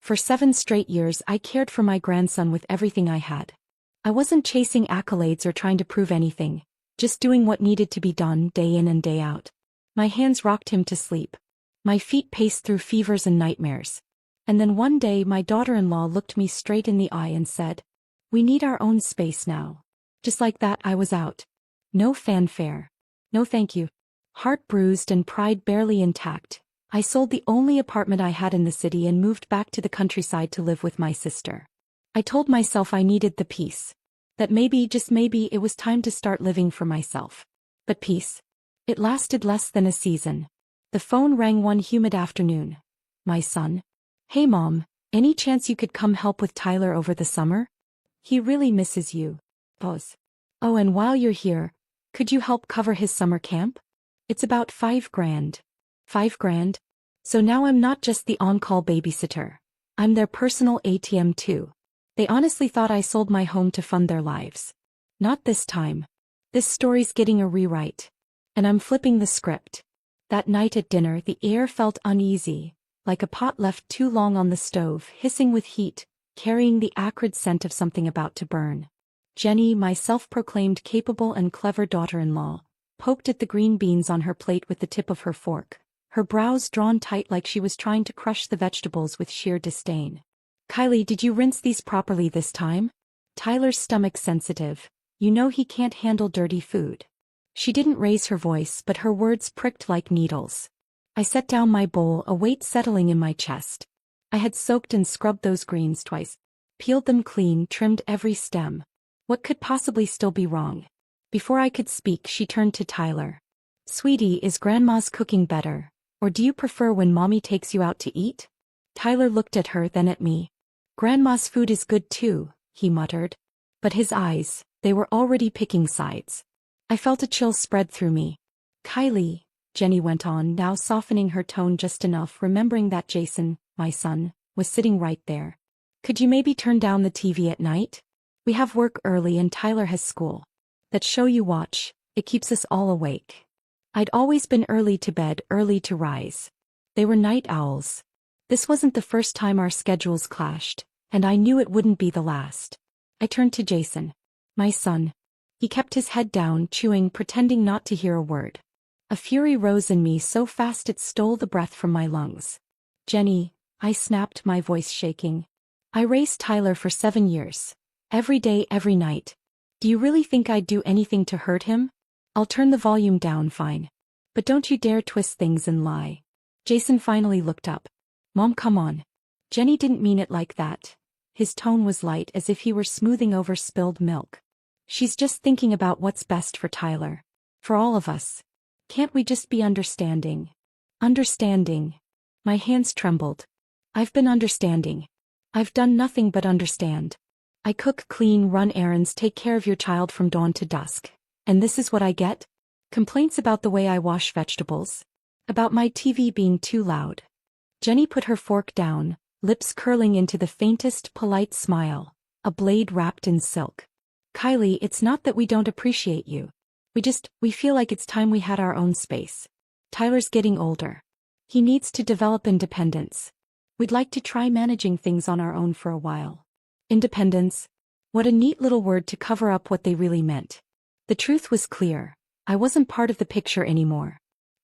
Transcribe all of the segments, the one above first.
For 7 straight years I cared for my grandson with everything I had. I wasn't chasing accolades or trying to prove anything, just doing what needed to be done day in and day out. My hands rocked him to sleep. My feet paced through fevers and nightmares. And then one day my daughter-in-law looked me straight in the eye and said, "We need our own space now." Just like that I was out. No fanfare. No thank you. Heart bruised and pride barely intact, I sold the only apartment I had in the city and moved back to the countryside to live with my sister. I told myself I needed the peace. That maybe, just maybe, it was time to start living for myself. But peace? It lasted less than a season. The phone rang one humid afternoon. My son. "Hey Mom, any chance you could come help with Tyler over the summer? He really misses you." Pause. "Oh, and while you're here, could you help cover his summer camp? It's about $5,000. $5,000? So now I'm not just the on-call babysitter. I'm their personal ATM too." They honestly thought I sold my home to fund their lives. Not this time. This story's getting a rewrite. And I'm flipping the script. That night at dinner the air felt uneasy, like a pot left too long on the stove, hissing with heat, carrying the acrid scent of something about to burn. Jenny, my self-proclaimed capable and clever daughter-in-law, poked at the green beans on her plate with the tip of her fork, her brows drawn tight like she was trying to crush the vegetables with sheer disdain. "Kylie, did you rinse these properly this time? Tyler's stomach's sensitive. You know he can't handle dirty food." She didn't raise her voice, but her words pricked like needles. I set down my bowl, a weight settling in my chest. I had soaked and scrubbed those greens twice, peeled them clean, trimmed every stem. What could possibly still be wrong? Before I could speak, she turned to Tyler. "Sweetie, is Grandma's cooking better, or do you prefer when Mommy takes you out to eat?" Tyler looked at her, then at me. "Grandma's food is good too," he muttered. But his eyes, they were already picking sides. I felt a chill spread through me. "Kylie," Jenny went on, now softening her tone just enough, remembering that Jason, my son, was sitting right there. "Could you maybe turn down the TV at night? We have work early and Tyler has school. That show you watch, it keeps us all awake." I'd always been early to bed, early to rise. They were night owls. This wasn't the first time our schedules clashed, and I knew it wouldn't be the last. I turned to Jason. My son. He kept his head down, chewing, pretending not to hear a word. A fury rose in me so fast it stole the breath from my lungs. "Jenny," I snapped, my voice shaking. "I raised Tyler for 7 years. Every day, every night. Do you really think I'd do anything to hurt him? I'll turn the volume down, fine. But don't you dare twist things and lie." Jason finally looked up. "Mom, come on." Jenny didn't mean it like that. His tone was light, as if he were smoothing over spilled milk. "She's just thinking about what's best for Tyler. For all of us. Can't we just be understanding?" "Understanding." My hands trembled. "I've been understanding. I've done nothing but understand. I cook, clean, run errands, take care of your child from dawn to dusk. And this is what I get? Complaints about the way I wash vegetables? About my TV being too loud?" Jenny put her fork down, lips curling into the faintest, polite smile, a blade wrapped in silk. "Kylie, it's not that we don't appreciate you. We feel like it's time we had our own space. Tyler's getting older. He needs to develop independence. We'd like to try managing things on our own for a while." Independence? What a neat little word to cover up what they really meant. The truth was clear. I wasn't part of the picture anymore.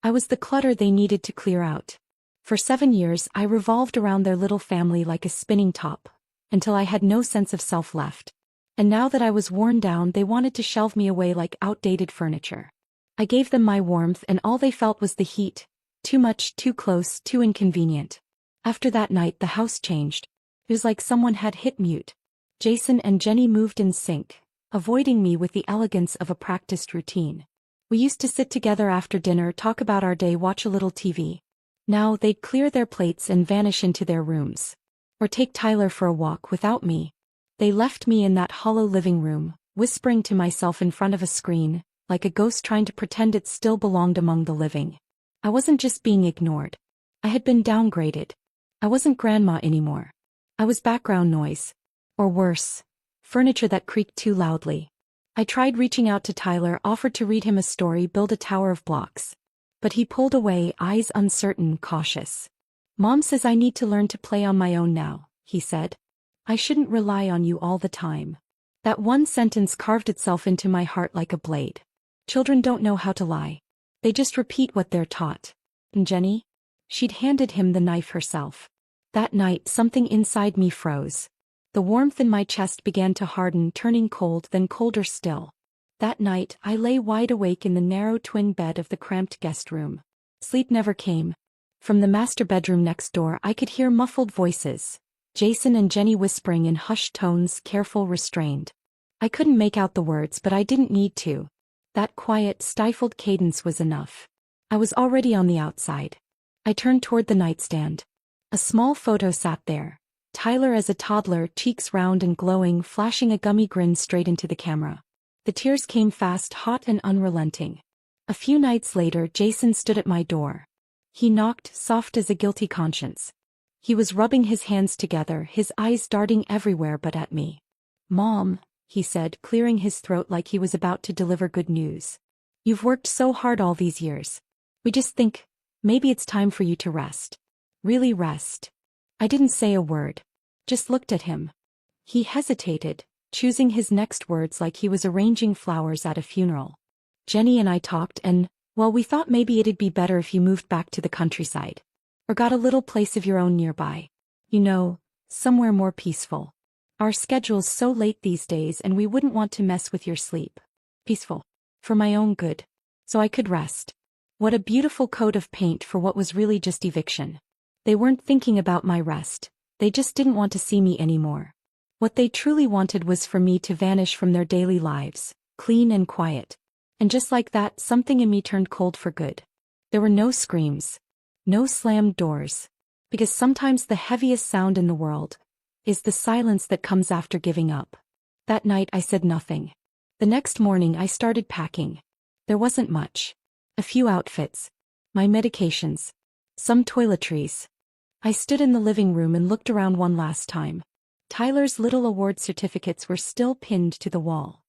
I was the clutter they needed to clear out. For 7 years I revolved around their little family like a spinning top, until I had no sense of self left. And now that I was worn down, they wanted to shelve me away like outdated furniture. I gave them my warmth, and all they felt was the heat. Too much, too close, too inconvenient. After that night the house changed. It was like someone had hit mute. Jason and Jenny moved in sync, avoiding me with the elegance of a practiced routine. We used to sit together after dinner, talk about our day, watch a little TV. Now they'd clear their plates and vanish into their rooms. Or take Tyler for a walk without me. They left me in that hollow living room, whispering to myself in front of a screen, like a ghost trying to pretend it still belonged among the living. I wasn't just being ignored. I had been downgraded. I wasn't grandma anymore. I was background noise. Or worse, furniture that creaked too loudly. I tried reaching out to Tyler, offered to read him a story, build a tower of blocks. But he pulled away, eyes uncertain, cautious. "Mom says I need to learn to play on my own now," he said. I shouldn't rely on you all the time. That one sentence carved itself into my heart like a blade. Children don't know how to lie. They just repeat what they're taught. And Jenny? She'd handed him the knife herself. That night something inside me froze. The warmth in my chest began to harden, turning cold, then colder still. That night I lay wide awake in the narrow twin bed of the cramped guest room. Sleep never came. From the master bedroom next door I could hear muffled voices. Jason and Jenny whispering in hushed tones, careful, restrained. I couldn't make out the words, but I didn't need to. That quiet, stifled cadence was enough. I was already on the outside. I turned toward the nightstand. A small photo sat there. Tyler as a toddler, cheeks round and glowing, flashing a gummy grin straight into the camera. The tears came fast, hot and unrelenting. A few nights later, Jason stood at my door. He knocked, soft as a guilty conscience. He was rubbing his hands together, his eyes darting everywhere but at me. "Mom," he said, clearing his throat like he was about to deliver good news. "You've worked so hard all these years. We just think, maybe it's time for you to rest. Really rest." I didn't say a word. Just looked at him. He hesitated, choosing his next words like he was arranging flowers at a funeral. "Jenny and I talked and, well, we thought maybe it'd be better if you moved back to the countryside. Or got a little place of your own nearby. You know, somewhere more peaceful. Our schedule's so late these days and we wouldn't want to mess with your sleep. Peaceful. For my own good. So I could rest." What a beautiful coat of paint for what was really just eviction. They weren't thinking about my rest. They just didn't want to see me anymore. What they truly wanted was for me to vanish from their daily lives, clean and quiet. And just like that, something in me turned cold for good. There were no screams. No slammed doors. Because sometimes the heaviest sound in the world is the silence that comes after giving up. That night I said nothing. The next morning I started packing. There wasn't much. A few outfits. My medications. Some toiletries. I stood in the living room and looked around one last time. Tyler's little award certificates were still pinned to the wall.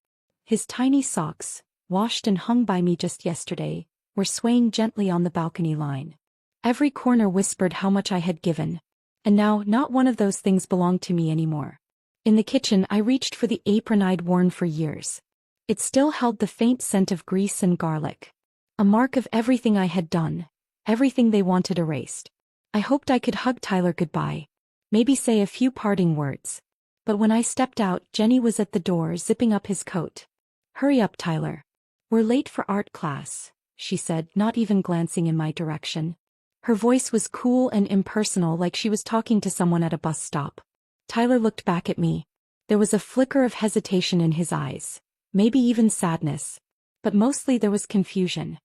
His tiny socks, washed and hung by me just yesterday, were swaying gently on the balcony line. Every corner whispered how much I had given. And now not one of those things belonged to me anymore. In the kitchen I reached for the apron I'd worn for years. It still held the faint scent of grease and garlic. A mark of everything I had done. Everything they wanted erased. I hoped I could hug Tyler goodbye. Maybe say a few parting words. But when I stepped out, Jenny was at the door, zipping up his coat. "Hurry up, Tyler. We're late for art class," she said, not even glancing in my direction. Her voice was cool and impersonal, like she was talking to someone at a bus stop. Tyler looked back at me. There was a flicker of hesitation in his eyes. Maybe even sadness. But mostly there was confusion.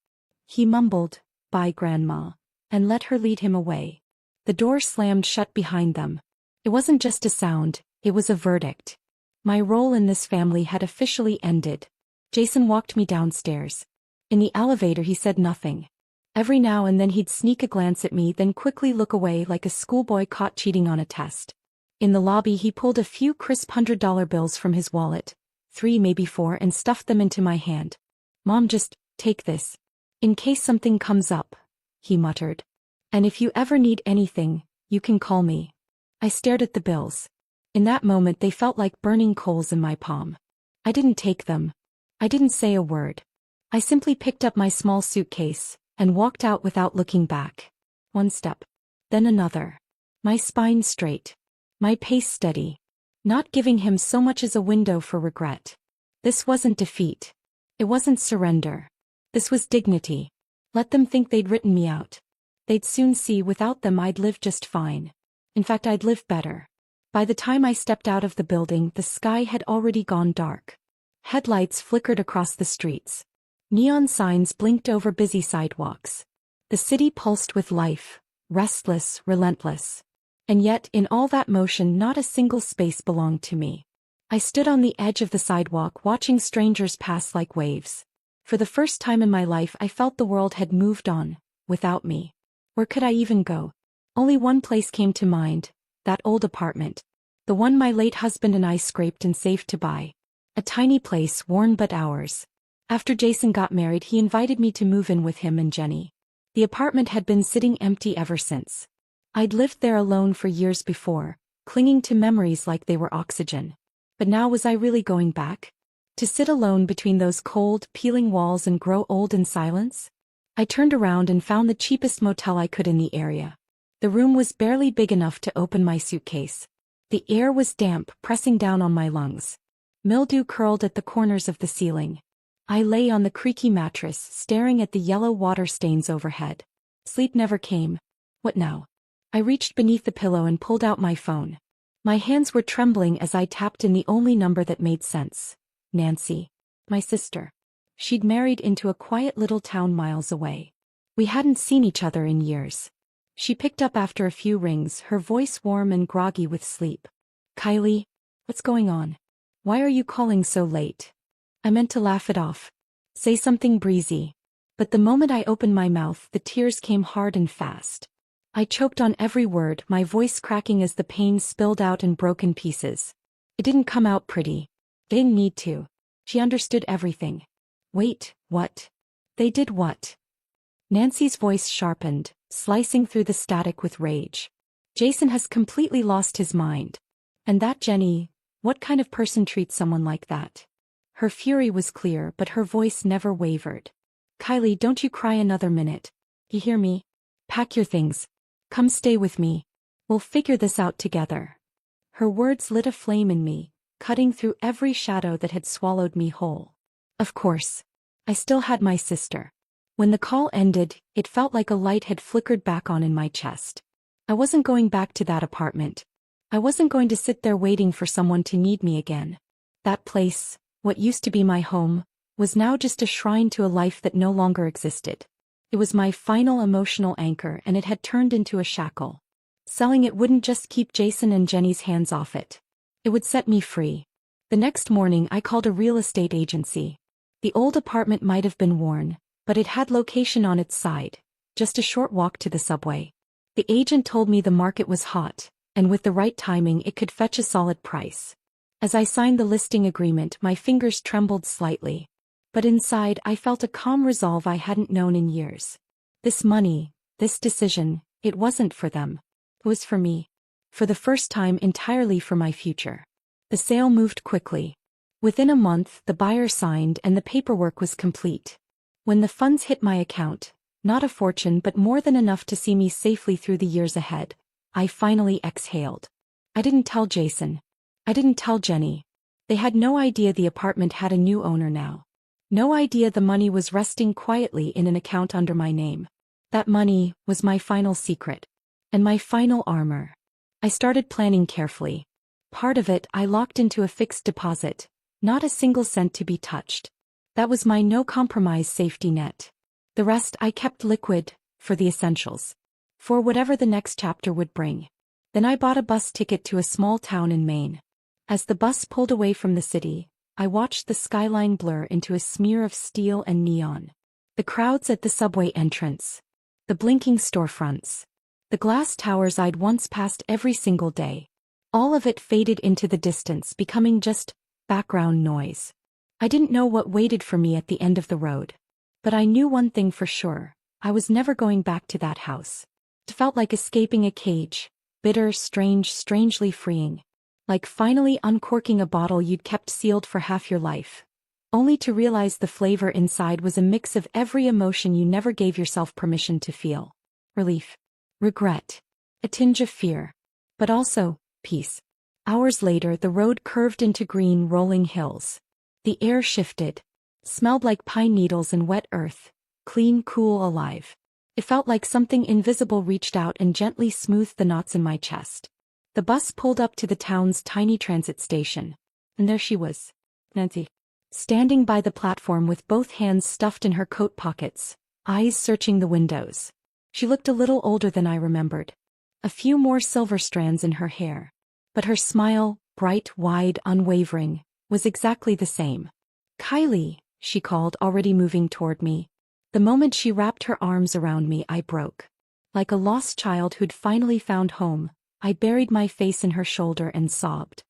He mumbled, "Bye, Grandma," and let her lead him away. The door slammed shut behind them. It wasn't just a sound, it was a verdict. My role in this family had officially ended. Jason walked me downstairs. In the elevator he said nothing. Every now and then he'd sneak a glance at me, then quickly look away like a schoolboy caught cheating on a test. In the lobby he pulled a few crisp $100 bills from his wallet, 3 maybe 4, and stuffed them into my hand. "Mom, just take this. In case something comes up," he muttered. "And if you ever need anything, you can call me." I stared at the bills. In that moment they felt like burning coals in my palm. I didn't take them. I didn't say a word. I simply picked up my small suitcase and walked out without looking back. One step. Then another. My spine straight. My pace steady. Not giving him so much as a window for regret. This wasn't defeat. It wasn't surrender. This was dignity. Let them think they'd written me out. They'd soon see without them I'd live just fine. In fact, I'd live better. By the time I stepped out of the building, the sky had already gone dark. Headlights flickered across the streets. Neon signs blinked over busy sidewalks. The city pulsed with life, restless, relentless. And yet, in all that motion, not a single space belonged to me. I stood on the edge of the sidewalk watching strangers pass like waves. For the first time in my life I felt the world had moved on, without me. Where could I even go? Only one place came to mind, that old apartment. The one my late husband and I scraped and saved to buy. A tiny place, worn but ours. After Jason got married, he invited me to move in with him and Jenny. The apartment had been sitting empty ever since. I'd lived there alone for years before, clinging to memories like they were oxygen. But now was I really going back? To sit alone between those cold, peeling walls and grow old in silence? I turned around and found the cheapest motel I could in the area. The room was barely big enough to open my suitcase. The air was damp, pressing down on my lungs. Mildew curled at the corners of the ceiling. I lay on the creaky mattress, staring at the yellow water stains overhead. Sleep never came. What now? I reached beneath the pillow and pulled out my phone. My hands were trembling as I tapped in the only number that made sense. Nancy. My sister. She'd married into a quiet little town miles away. We hadn't seen each other in years. She picked up after a few rings, her voice warm and groggy with sleep. Kylie, what's going on? Why are you calling so late? I meant to laugh it off. Say something breezy. But the moment I opened my mouth, the tears came hard and fast. I choked on every word, my voice cracking as the pain spilled out in broken pieces. It didn't come out pretty. They didn't need to. She understood everything. Wait, what? They did what? Nancy's voice sharpened, slicing through the static with rage. Jason has completely lost his mind. And that Jenny, what kind of person treats someone like that? Her fury was clear, but her voice never wavered. Kylie, don't you cry another minute. You hear me? Pack your things. Come stay with me. We'll figure this out together. Her words lit a flame in me, cutting through every shadow that had swallowed me whole. Of course. I still had my sister. When the call ended, it felt like a light had flickered back on in my chest. I wasn't going back to that apartment. I wasn't going to sit there waiting for someone to need me again. That place, what used to be my home, was now just a shrine to a life that no longer existed. It was my final emotional anchor, and it had turned into a shackle. Selling it wouldn't just keep Jason and Jenny's hands off it. It would set me free. The next morning I called a real estate agency. The old apartment might have been worn, but it had location on its side, just a short walk to the subway. The agent told me the market was hot, and with the right timing it could fetch a solid price. As I signed the listing agreement, my fingers trembled slightly. But inside I felt a calm resolve I hadn't known in years. This money, this decision, it wasn't for them. It was for me. For the first time entirely for my future. The sale moved quickly. Within a month the buyer signed and the paperwork was complete. When the funds hit my account, not a fortune but more than enough to see me safely through the years ahead, I finally exhaled. I didn't tell Jason. I didn't tell Jenny. They had no idea the apartment had a new owner now. No idea the money was resting quietly in an account under my name. That money was my final secret. And my final armor. I started planning carefully. Part of it I locked into a fixed deposit, not a single cent to be touched. That was my no-compromise safety net. The rest I kept liquid, for the essentials. For whatever the next chapter would bring. Then I bought a bus ticket to a small town in Maine. As the bus pulled away from the city, I watched the skyline blur into a smear of steel and neon. The crowds at the subway entrance. The blinking storefronts. The glass towers I'd once passed every single day. All of it faded into the distance, becoming just background noise. I didn't know what waited for me at the end of the road. But I knew one thing for sure. I was never going back to that house. It felt like escaping a cage. Bitter, strange, strangely freeing. Like finally uncorking a bottle you'd kept sealed for half your life. Only to realize the flavor inside was a mix of every emotion you never gave yourself permission to feel. Relief. Regret. A tinge of fear. But also, peace. Hours later the road curved into green rolling hills. The air shifted. Smelled like pine needles and wet earth. Clean, cool, alive. It felt like something invisible reached out and gently smoothed the knots in my chest. The bus pulled up to the town's tiny transit station. And there she was. Nancy. Standing by the platform with both hands stuffed in her coat pockets, eyes searching the windows. She looked a little older than I remembered. A few more silver strands in her hair. But her smile, bright, wide, unwavering, was exactly the same. Kylie, she called, already moving toward me. The moment she wrapped her arms around me, I broke. Like a lost child who'd finally found home, I buried my face in her shoulder and sobbed.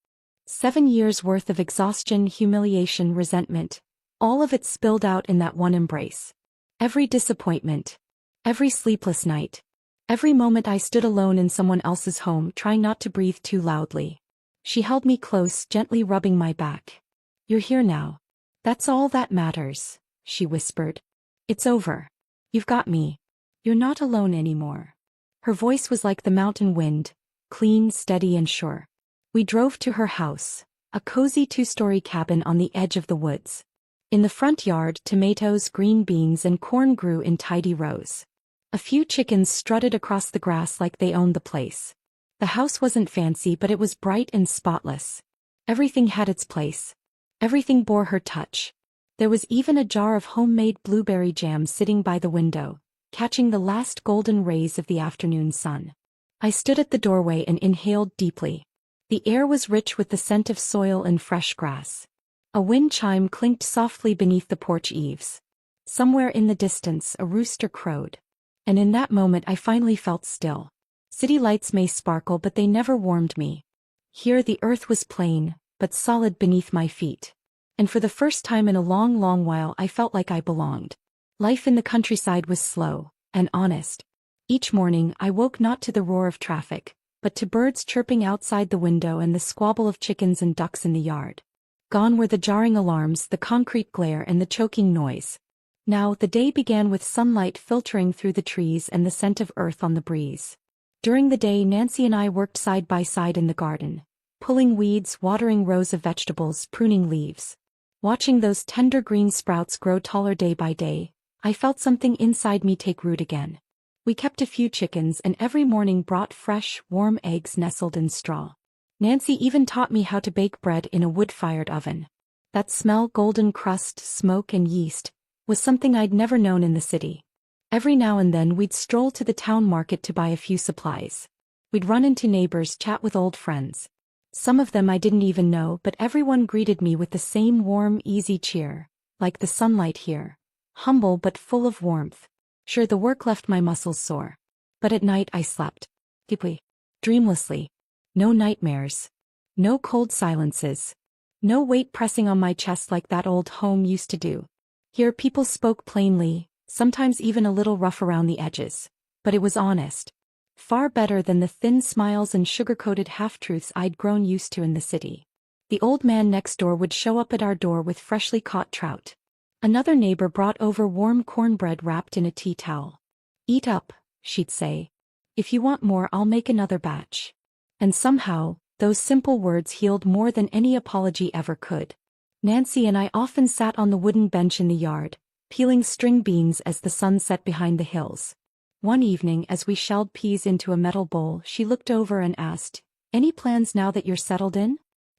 7 years worth of exhaustion, humiliation, resentment, all of it spilled out in that one embrace. Every disappointment. Every sleepless night. Every moment I stood alone in someone else's home, trying not to breathe too loudly. She held me close, gently rubbing my back. "You're here now. That's all that matters," she whispered. "It's over. You've got me. You're not alone anymore." Her voice was like the mountain wind, clean, steady, and sure. We drove to her house, a cozy two-story cabin on the edge of the woods. In the front yard, tomatoes, green beans, and corn grew in tidy rows. A few chickens strutted across the grass like they owned the place. The house wasn't fancy, but it was bright and spotless. Everything had its place. Everything bore her touch. There was even a jar of homemade blueberry jam sitting by the window, catching the last golden rays of the afternoon sun. I stood at the doorway and inhaled deeply. The air was rich with the scent of soil and fresh grass. A wind chime clinked softly beneath the porch eaves. Somewhere in the distance, a rooster crowed. And in that moment I finally felt still. City lights may sparkle, but they never warmed me. Here the earth was plain, but solid beneath my feet. And for the first time in a long, long while I felt like I belonged. Life in the countryside was slow and honest. Each morning I woke not to the roar of traffic, but to birds chirping outside the window and the squabble of chickens and ducks in the yard. Gone were the jarring alarms, the concrete glare, and the choking noise. Now the day began with sunlight filtering through the trees and the scent of earth on the breeze. During the day, Nancy and I worked side by side in the garden, pulling weeds, watering rows of vegetables, pruning leaves. Watching those tender green sprouts grow taller day by day, I felt something inside me take root again. We kept a few chickens and every morning brought fresh, warm eggs nestled in straw. Nancy even taught me how to bake bread in a wood-fired oven. That smell, golden crust, smoke, and yeast, was something I'd never known in the city. Every now and then we'd stroll to the town market to buy a few supplies. We'd run into neighbors, chat with old friends. Some of them I didn't even know, but everyone greeted me with the same warm, easy cheer, like the sunlight here. Humble but full of warmth. Sure, the work left my muscles sore. But at night I slept. Deeply. Dreamlessly. No nightmares. No cold silences. No weight pressing on my chest like that old home used to do. Here people spoke plainly, sometimes even a little rough around the edges. But it was honest. Far better than the thin smiles and sugar-coated half-truths I'd grown used to in the city. The old man next door would show up at our door with freshly caught trout. Another neighbor brought over warm cornbread wrapped in a tea towel. "Eat up," she'd say. "If you want more, I'll make another batch." And somehow, those simple words healed more than any apology ever could. Nancy and I often sat on the wooden bench in the yard, peeling string beans as the sun set behind the hills. One evening, as we shelled peas into a metal bowl, she looked over and asked, "Any plans now that you're settled in?"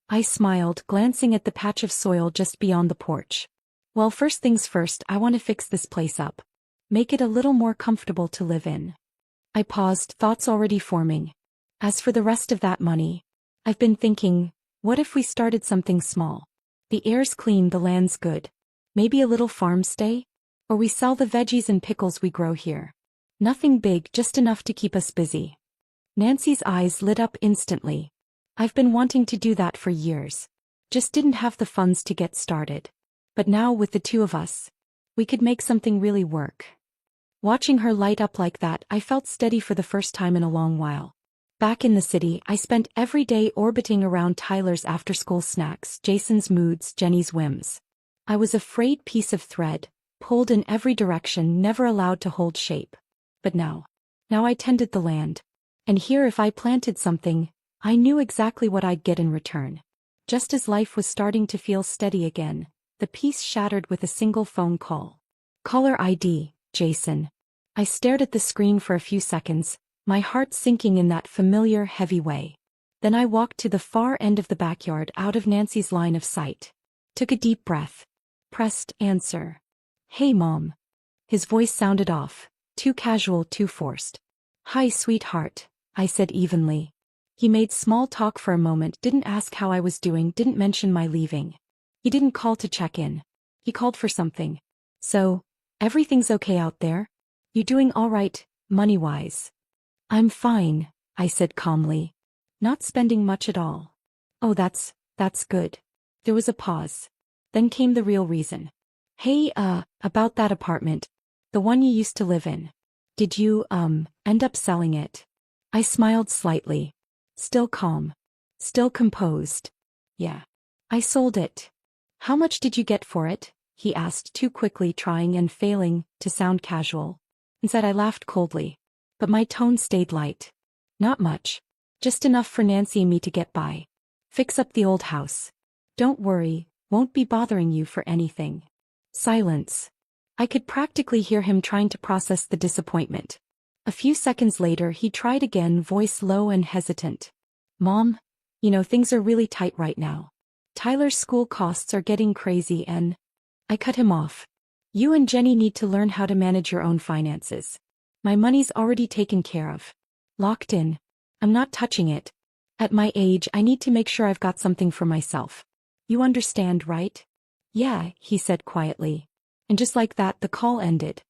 I smiled, glancing at the patch of soil just beyond the porch. "Well, first things first, I want to fix this place up. Make it a little more comfortable to live in." I paused, thoughts already forming. As for the rest of that money, I've been thinking, what if we started something small? The air's clean, the land's good. Maybe a little farm stay? Or we sell the veggies and pickles we grow here. Nothing big, just enough to keep us busy. Nancy's eyes lit up instantly. I've been wanting to do that for years. Just didn't have the funds to get started. But now with the two of us, we could make something really work. Watching her light up like that, I felt steady for the first time in a long while. Back in the city, I spent every day orbiting around Tyler's after-school snacks, Jason's moods, Jenny's whims. I was a frayed piece of thread, pulled in every direction, never allowed to hold shape. But now I tended the land. And here, if I planted something, I knew exactly what I'd get in return. Just as life was starting to feel steady again, the peace shattered with a single phone call. "Caller ID, Jason." I stared at the screen for a few seconds, my heart sinking in that familiar, heavy way. Then I walked to the far end of the backyard, out of Nancy's line of sight. Took a deep breath. Pressed answer. "Hey, Mom." His voice sounded off, too casual, too forced. "Hi, sweetheart," I said evenly. He made small talk for a moment, didn't ask how I was doing, didn't mention my leaving. He didn't call to check in. He called for something. "So, everything's okay out there? You doing all right, money-wise?" "I'm fine," I said calmly. "Not spending much at all." "Oh, that's good." There was a pause. Then came the real reason. "Hey, about that apartment. The one you used to live in. Did you, end up selling it? I smiled slightly. Still calm. Still composed. Yeah. I sold it. How much did you get for it? He asked, too quickly, trying and failing to sound casual. Instead I laughed coldly. But my tone stayed light. Not much. Just enough for Nancy and me to get by. Fix up the old house. Don't worry, won't be bothering you for anything. Silence. I could practically hear him trying to process the disappointment. A few seconds later he tried again, voice low and hesitant. Mom, things are really tight right now. Tyler's school costs are getting crazy and... I cut him off. You and Jenny need to learn how to manage your own finances. My money's already taken care of. Locked in. I'm not touching it. At my age I need to make sure I've got something for myself. You understand, right? Yeah, he said quietly. And just like that the call ended.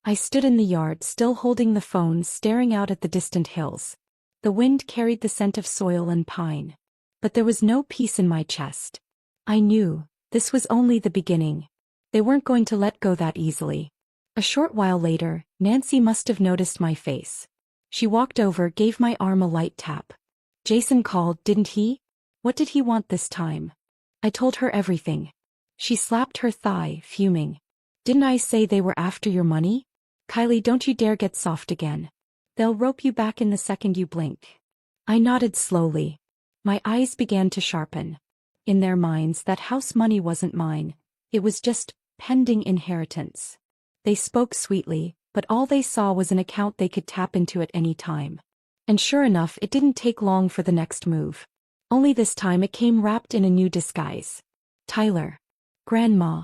I stood in the yard, still holding the phone, staring out at the distant hills. The wind carried the scent of soil and pine. But there was no peace in my chest. I knew, this was only the beginning. They weren't going to let go that easily. A short while later, Nancy must have noticed my face. She walked over, gave my arm a light tap. Jason called, didn't he? What did he want this time? I told her everything. She slapped her thigh, fuming. Didn't I say they were after your money? Kylie, don't you dare get soft again. They'll rope you back in the second you blink. I nodded slowly. My eyes began to sharpen. In their minds that house money wasn't mine. It was just pending inheritance. They spoke sweetly, but all they saw was an account they could tap into at any time. And sure enough, it didn't take long for the next move. Only this time it came wrapped in a new disguise. Tyler. Grandma.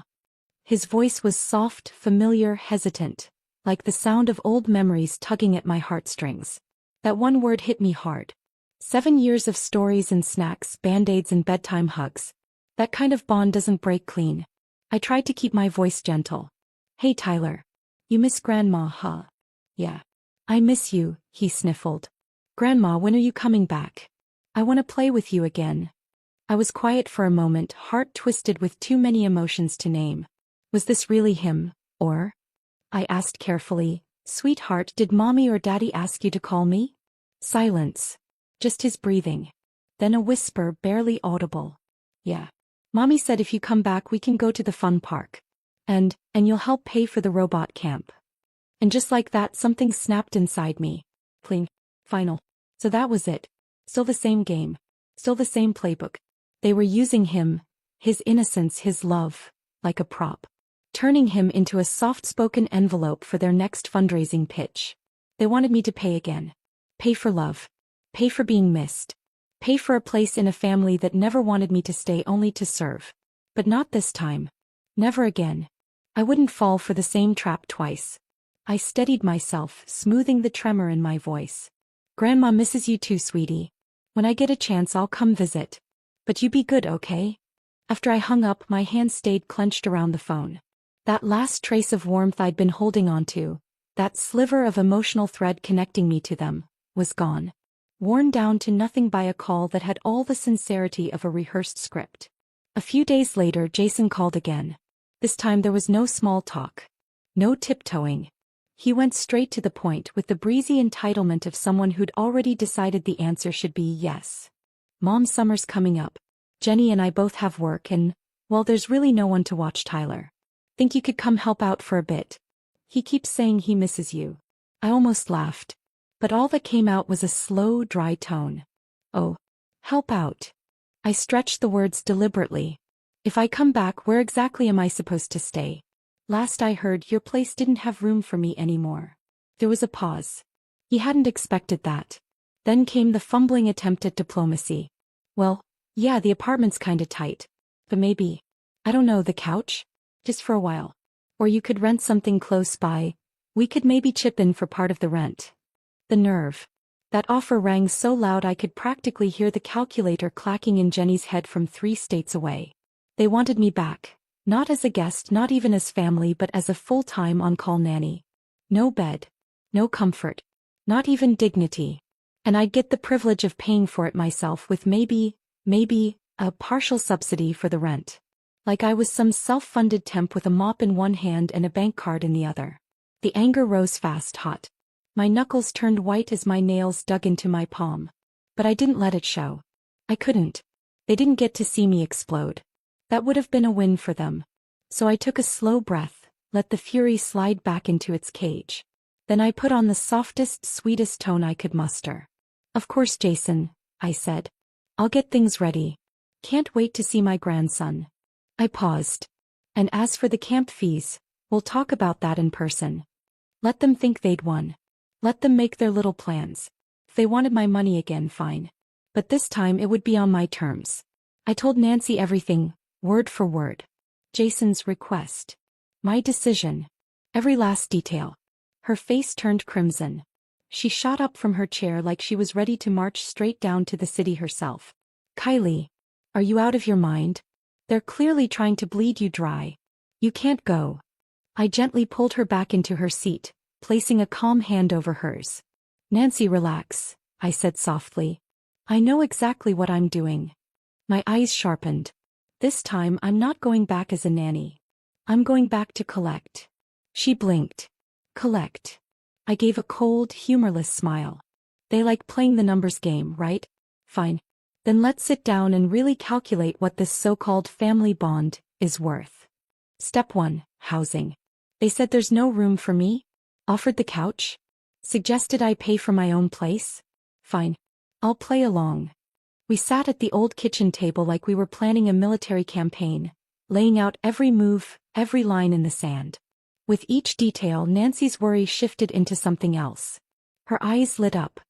His voice was soft, familiar, hesitant, like the sound of old memories tugging at my heartstrings. That one word hit me hard. 7 years of stories and snacks, band-aids and bedtime hugs. That kind of bond doesn't break clean. I tried to keep my voice gentle. Hey Tyler. You miss Grandma, huh? Yeah. I miss you, he sniffled. Grandma, when are you coming back? I want to play with you again. I was quiet for a moment, heart twisted with too many emotions to name. Was this really him, or? I asked carefully, Sweetheart, did Mommy or Daddy ask you to call me? Silence. Just his breathing. Then a whisper, barely audible. Yeah. Mommy said if you come back we can go to the fun park. And you'll help pay for the robot camp. And just like that something snapped inside me. Cling. Final. So that was it. Still the same game. Still the same playbook. They were using him, his innocence, his love, like a prop. Turning him into a soft-spoken envelope for their next fundraising pitch. They wanted me to pay again. Pay for love. Pay for being missed. Pay for a place in a family that never wanted me to stay, only to serve. But not this time. Never again. I wouldn't fall for the same trap twice. I steadied myself, smoothing the tremor in my voice. Grandma misses you too, sweetie. When I get a chance I'll come visit. But you be good, okay? After I hung up, my hands stayed clenched around the phone. That last trace of warmth I'd been holding on to, that sliver of emotional thread connecting me to them, was gone. Worn down to nothing by a call that had all the sincerity of a rehearsed script. A few days later Jason called again. This time there was no small talk. No tiptoeing. He went straight to the point with the breezy entitlement of someone who'd already decided the answer should be yes. Mom, summer's coming up. Jenny and I both have work and, well, there's really no one to watch Tyler. Think you could come help out for a bit? He keeps saying he misses you. I almost laughed. But all that came out was a slow, dry tone. Oh, help out. I stretched the words deliberately. If I come back, where exactly am I supposed to stay? Last I heard, your place didn't have room for me anymore. There was a pause. He hadn't expected that. Then came the fumbling attempt at diplomacy. Well, yeah, the apartment's kinda tight. But maybe, I don't know, the couch? Just for a while. Or you could rent something close by. We could maybe chip in for part of the rent. The nerve. That offer rang so loud I could practically hear the calculator clacking in Jenny's head from 3 states away. They wanted me back. Not as a guest, not even as family, but as a full-time on-call nanny. No bed. No comfort. Not even dignity. And I'd get the privilege of paying for it myself with maybe, a partial subsidy for the rent. Like I was some self-funded temp with a mop in one hand and a bank card in the other. The anger rose fast, hot. My knuckles turned white as my nails dug into my palm. But I didn't let it show. I couldn't. They didn't get to see me explode. That would have been a win for them. So I took a slow breath, let the fury slide back into its cage. Then I put on the softest, sweetest tone I could muster. Of course, Jason, I said. I'll get things ready. Can't wait to see my grandson. I paused. And as for the camp fees, we'll talk about that in person. Let them think they'd won. Let them make their little plans. If they wanted my money again, fine. But this time it would be on my terms. I told Nancy everything, word for word. Jason's request. My decision. Every last detail. Her face turned crimson. She shot up from her chair like she was ready to march straight down to the city herself. Kylie, are you out of your mind? They're clearly trying to bleed you dry. You can't go. I gently pulled her back into her seat, placing a calm hand over hers. Nancy, relax, I said softly. I know exactly what I'm doing. My eyes sharpened. This time I'm not going back as a nanny. I'm going back to collect. She blinked. Collect. I gave a cold, humorless smile. They like playing the numbers game, right? Fine. Then let's sit down and really calculate what this so-called family bond is worth. Step 1, housing. They said there's no room for me? Offered the couch? Suggested I pay for my own place? Fine. I'll play along. We sat at the old kitchen table like we were planning a military campaign, laying out every move, every line in the sand. With each detail, Nancy's worry shifted into something else. Her eyes lit up.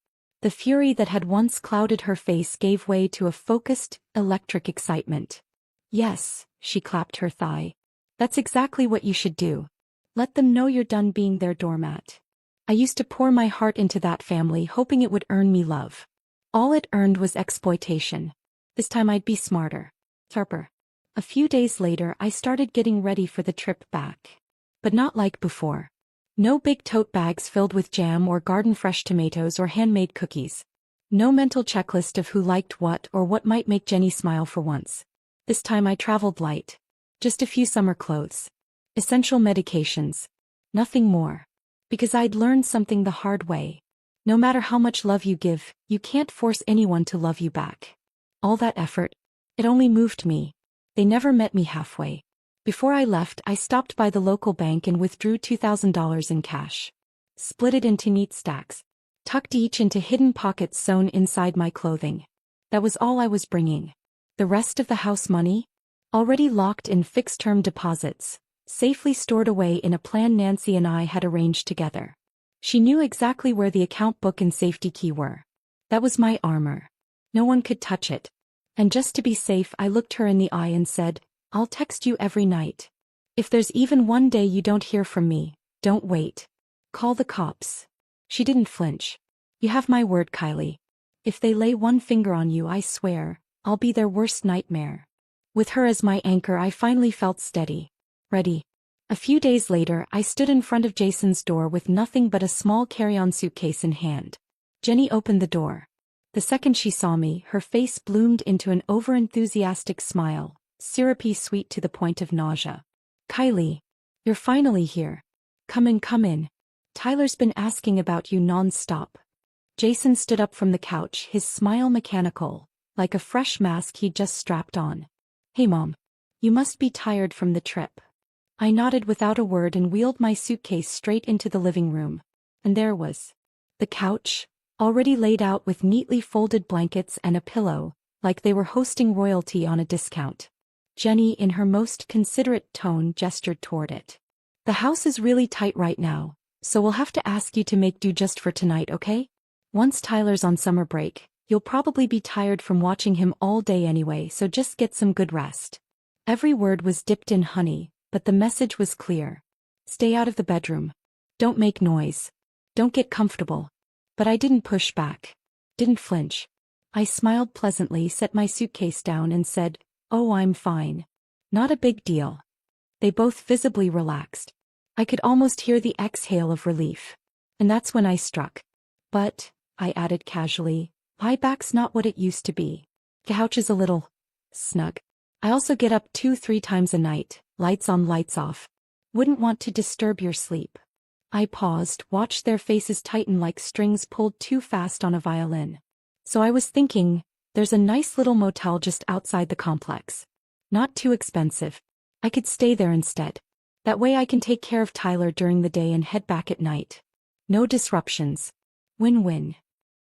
The fury that had once clouded her face gave way to a focused, electric excitement. Yes, she clapped her thigh. That's exactly what you should do. Let them know you're done being their doormat. I used to pour my heart into that family hoping it would earn me love. All it earned was exploitation. This time I'd be smarter. Sharper. A few days later I started getting ready for the trip back. But not like before. No big tote bags filled with jam or garden-fresh tomatoes or handmade cookies. No mental checklist of who liked what or what might make Jenny smile for once. This time I traveled light. Just a few summer clothes. Essential medications. Nothing more. Because I'd learned something the hard way. No matter how much love you give, you can't force anyone to love you back. All that effort, it only moved me. They never met me halfway. Before I left, I stopped by the local bank and withdrew $2,000 in cash. Split it into neat stacks. Tucked each into hidden pockets sewn inside my clothing. That was all I was bringing. The rest of the house money? Already locked in fixed-term deposits, safely stored away in a plan Nancy and I had arranged together. She knew exactly where the account book and safety key were. That was my armor. No one could touch it. And just to be safe, I looked her in the eye and said, I'll text you every night. If there's even one day you don't hear from me, don't wait. Call the cops. She didn't flinch. You have my word, Kylie. If they lay one finger on you, I swear, I'll be their worst nightmare. With her as my anchor, I finally felt steady. Ready. A few days later, I stood in front of Jason's door with nothing but a small carry-on suitcase in hand. Jenny opened the door. The second she saw me, her face bloomed into an over-enthusiastic smile, syrupy sweet to the point of nausea. Kylie, you're finally here. Come in, come in. Tyler's been asking about you non-stop. Jason stood up from the couch, his smile mechanical, like a fresh mask he'd just strapped on. Hey Mom. You must be tired from the trip. I nodded without a word and wheeled my suitcase straight into the living room. And there was the couch, already laid out with neatly folded blankets and a pillow, like they were hosting royalty on a discount. Jenny, in her most considerate tone, gestured toward it. The house is really tight right now, so we'll have to ask you to make do just for tonight, okay? Once Tyler's on summer break, you'll probably be tired from watching him all day anyway, so just get some good rest. Every word was dipped in honey, but the message was clear. Stay out of the bedroom. Don't make noise. Don't get comfortable. But I didn't push back. Didn't flinch. I smiled pleasantly, set my suitcase down and said, "Oh, I'm fine. Not a big deal." They both visibly relaxed. I could almost hear the exhale of relief. And that's when I struck. But, I added casually, my back's not what it used to be. The couch is a little snug. I also get up 2-3 times a night, lights on, lights off. Wouldn't want to disturb your sleep. I paused, watched their faces tighten like strings pulled too fast on a violin. So I was thinking, there's a nice little motel just outside the complex. Not too expensive. I could stay there instead. That way I can take care of Tyler during the day and head back at night. No disruptions. Win-win.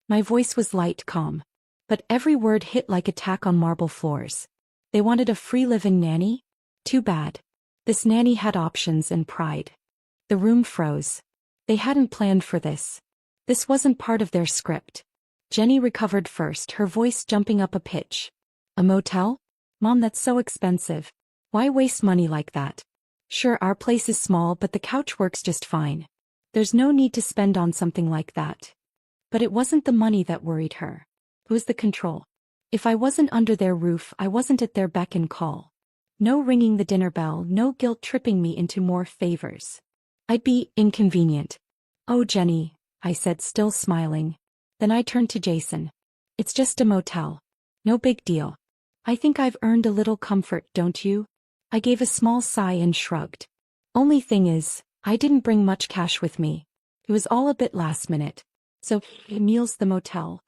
My voice was light, calm. But every word hit like a tack on marble floors. They wanted a free-living nanny? Too bad. This nanny had options and pride. The room froze. They hadn't planned for this. This wasn't part of their script. Jenny recovered first, her voice jumping up a pitch. A motel? Mom, that's so expensive. Why waste money like that? Sure, our place is small, but the couch works just fine. There's no need to spend on something like that. But it wasn't the money that worried her. It was the control. If I wasn't under their roof, I wasn't at their beck and call. No ringing the dinner bell, no guilt tripping me into more favors. I'd be inconvenient. Oh, Jenny, I said, still smiling. Then I turned to Jason. It's just a motel. No big deal. I think I've earned a little comfort, don't you? I gave a small sigh and shrugged. Only thing is, I didn't bring much cash with me. It was all a bit last minute. So, meals the motel.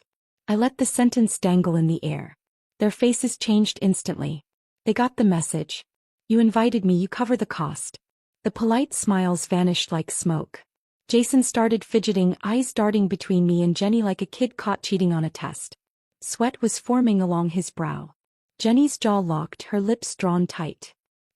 I let the sentence dangle in the air. Their faces changed instantly. They got the message. You invited me, you cover the cost. The polite smiles vanished like smoke. Jason started fidgeting, eyes darting between me and Jenny like a kid caught cheating on a test. Sweat was forming along his brow. Jenny's jaw locked, her lips drawn tight.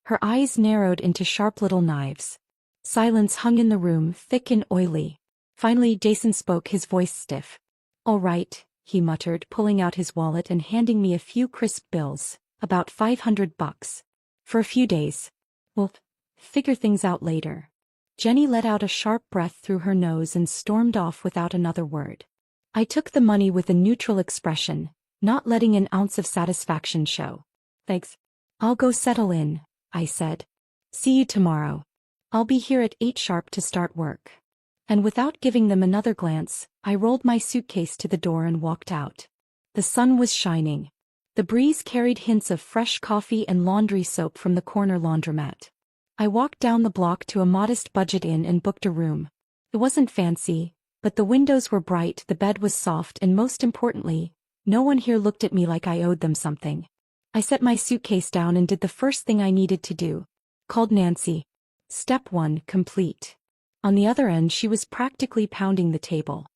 Her eyes narrowed into sharp little knives. Silence hung in the room, thick and oily. Finally, Jason spoke, his voice stiff. All right, he muttered, pulling out his wallet and handing me a few crisp bills, about $500. For a few days. We'll figure things out later. Jenny let out a sharp breath through her nose and stormed off without another word. I took the money with a neutral expression, not letting an ounce of satisfaction show. Thanks. I'll go settle in, I said. See you tomorrow. I'll be here at 8 sharp to start work. And without giving them another glance, I rolled my suitcase to the door and walked out. The sun was shining. The breeze carried hints of fresh coffee and laundry soap from the corner laundromat. I walked down the block to a modest budget inn and booked a room. It wasn't fancy, but the windows were bright, the bed was soft, and most importantly, no one here looked at me like I owed them something. I set my suitcase down and did the first thing I needed to do. Called Nancy. Step 1 complete. On the other end, she was practically pounding the table.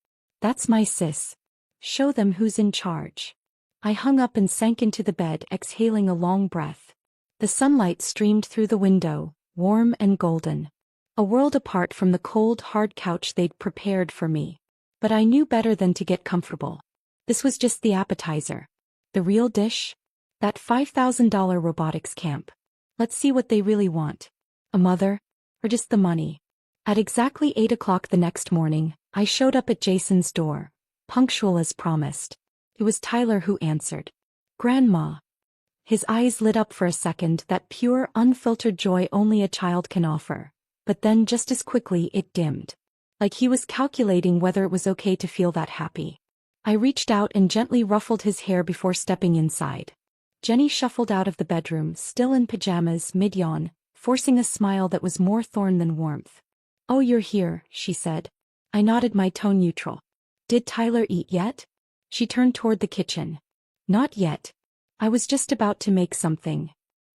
That's my sis. Show them who's in charge. I hung up and sank into the bed, exhaling a long breath. The sunlight streamed through the window, warm and golden. A world apart from the cold, hard couch they'd prepared for me. But I knew better than to get comfortable. This was just the appetizer. The real dish? That $5,000 robotics camp. Let's see what they really want. A mother? Or just the money? At exactly 8 o'clock the next morning, I showed up at Jason's door, punctual as promised. It was Tyler who answered. Grandma. His eyes lit up for a second, that pure, unfiltered joy only a child can offer. But then just as quickly it dimmed. Like he was calculating whether it was okay to feel that happy. I reached out and gently ruffled his hair before stepping inside. Jenny shuffled out of the bedroom, still in pajamas, mid-yawn, forcing a smile that was more thorn than warmth. Oh, you're here, she said. I nodded, my tone neutral. Did Tyler eat yet? She turned toward the kitchen. Not yet. I was just about to make something.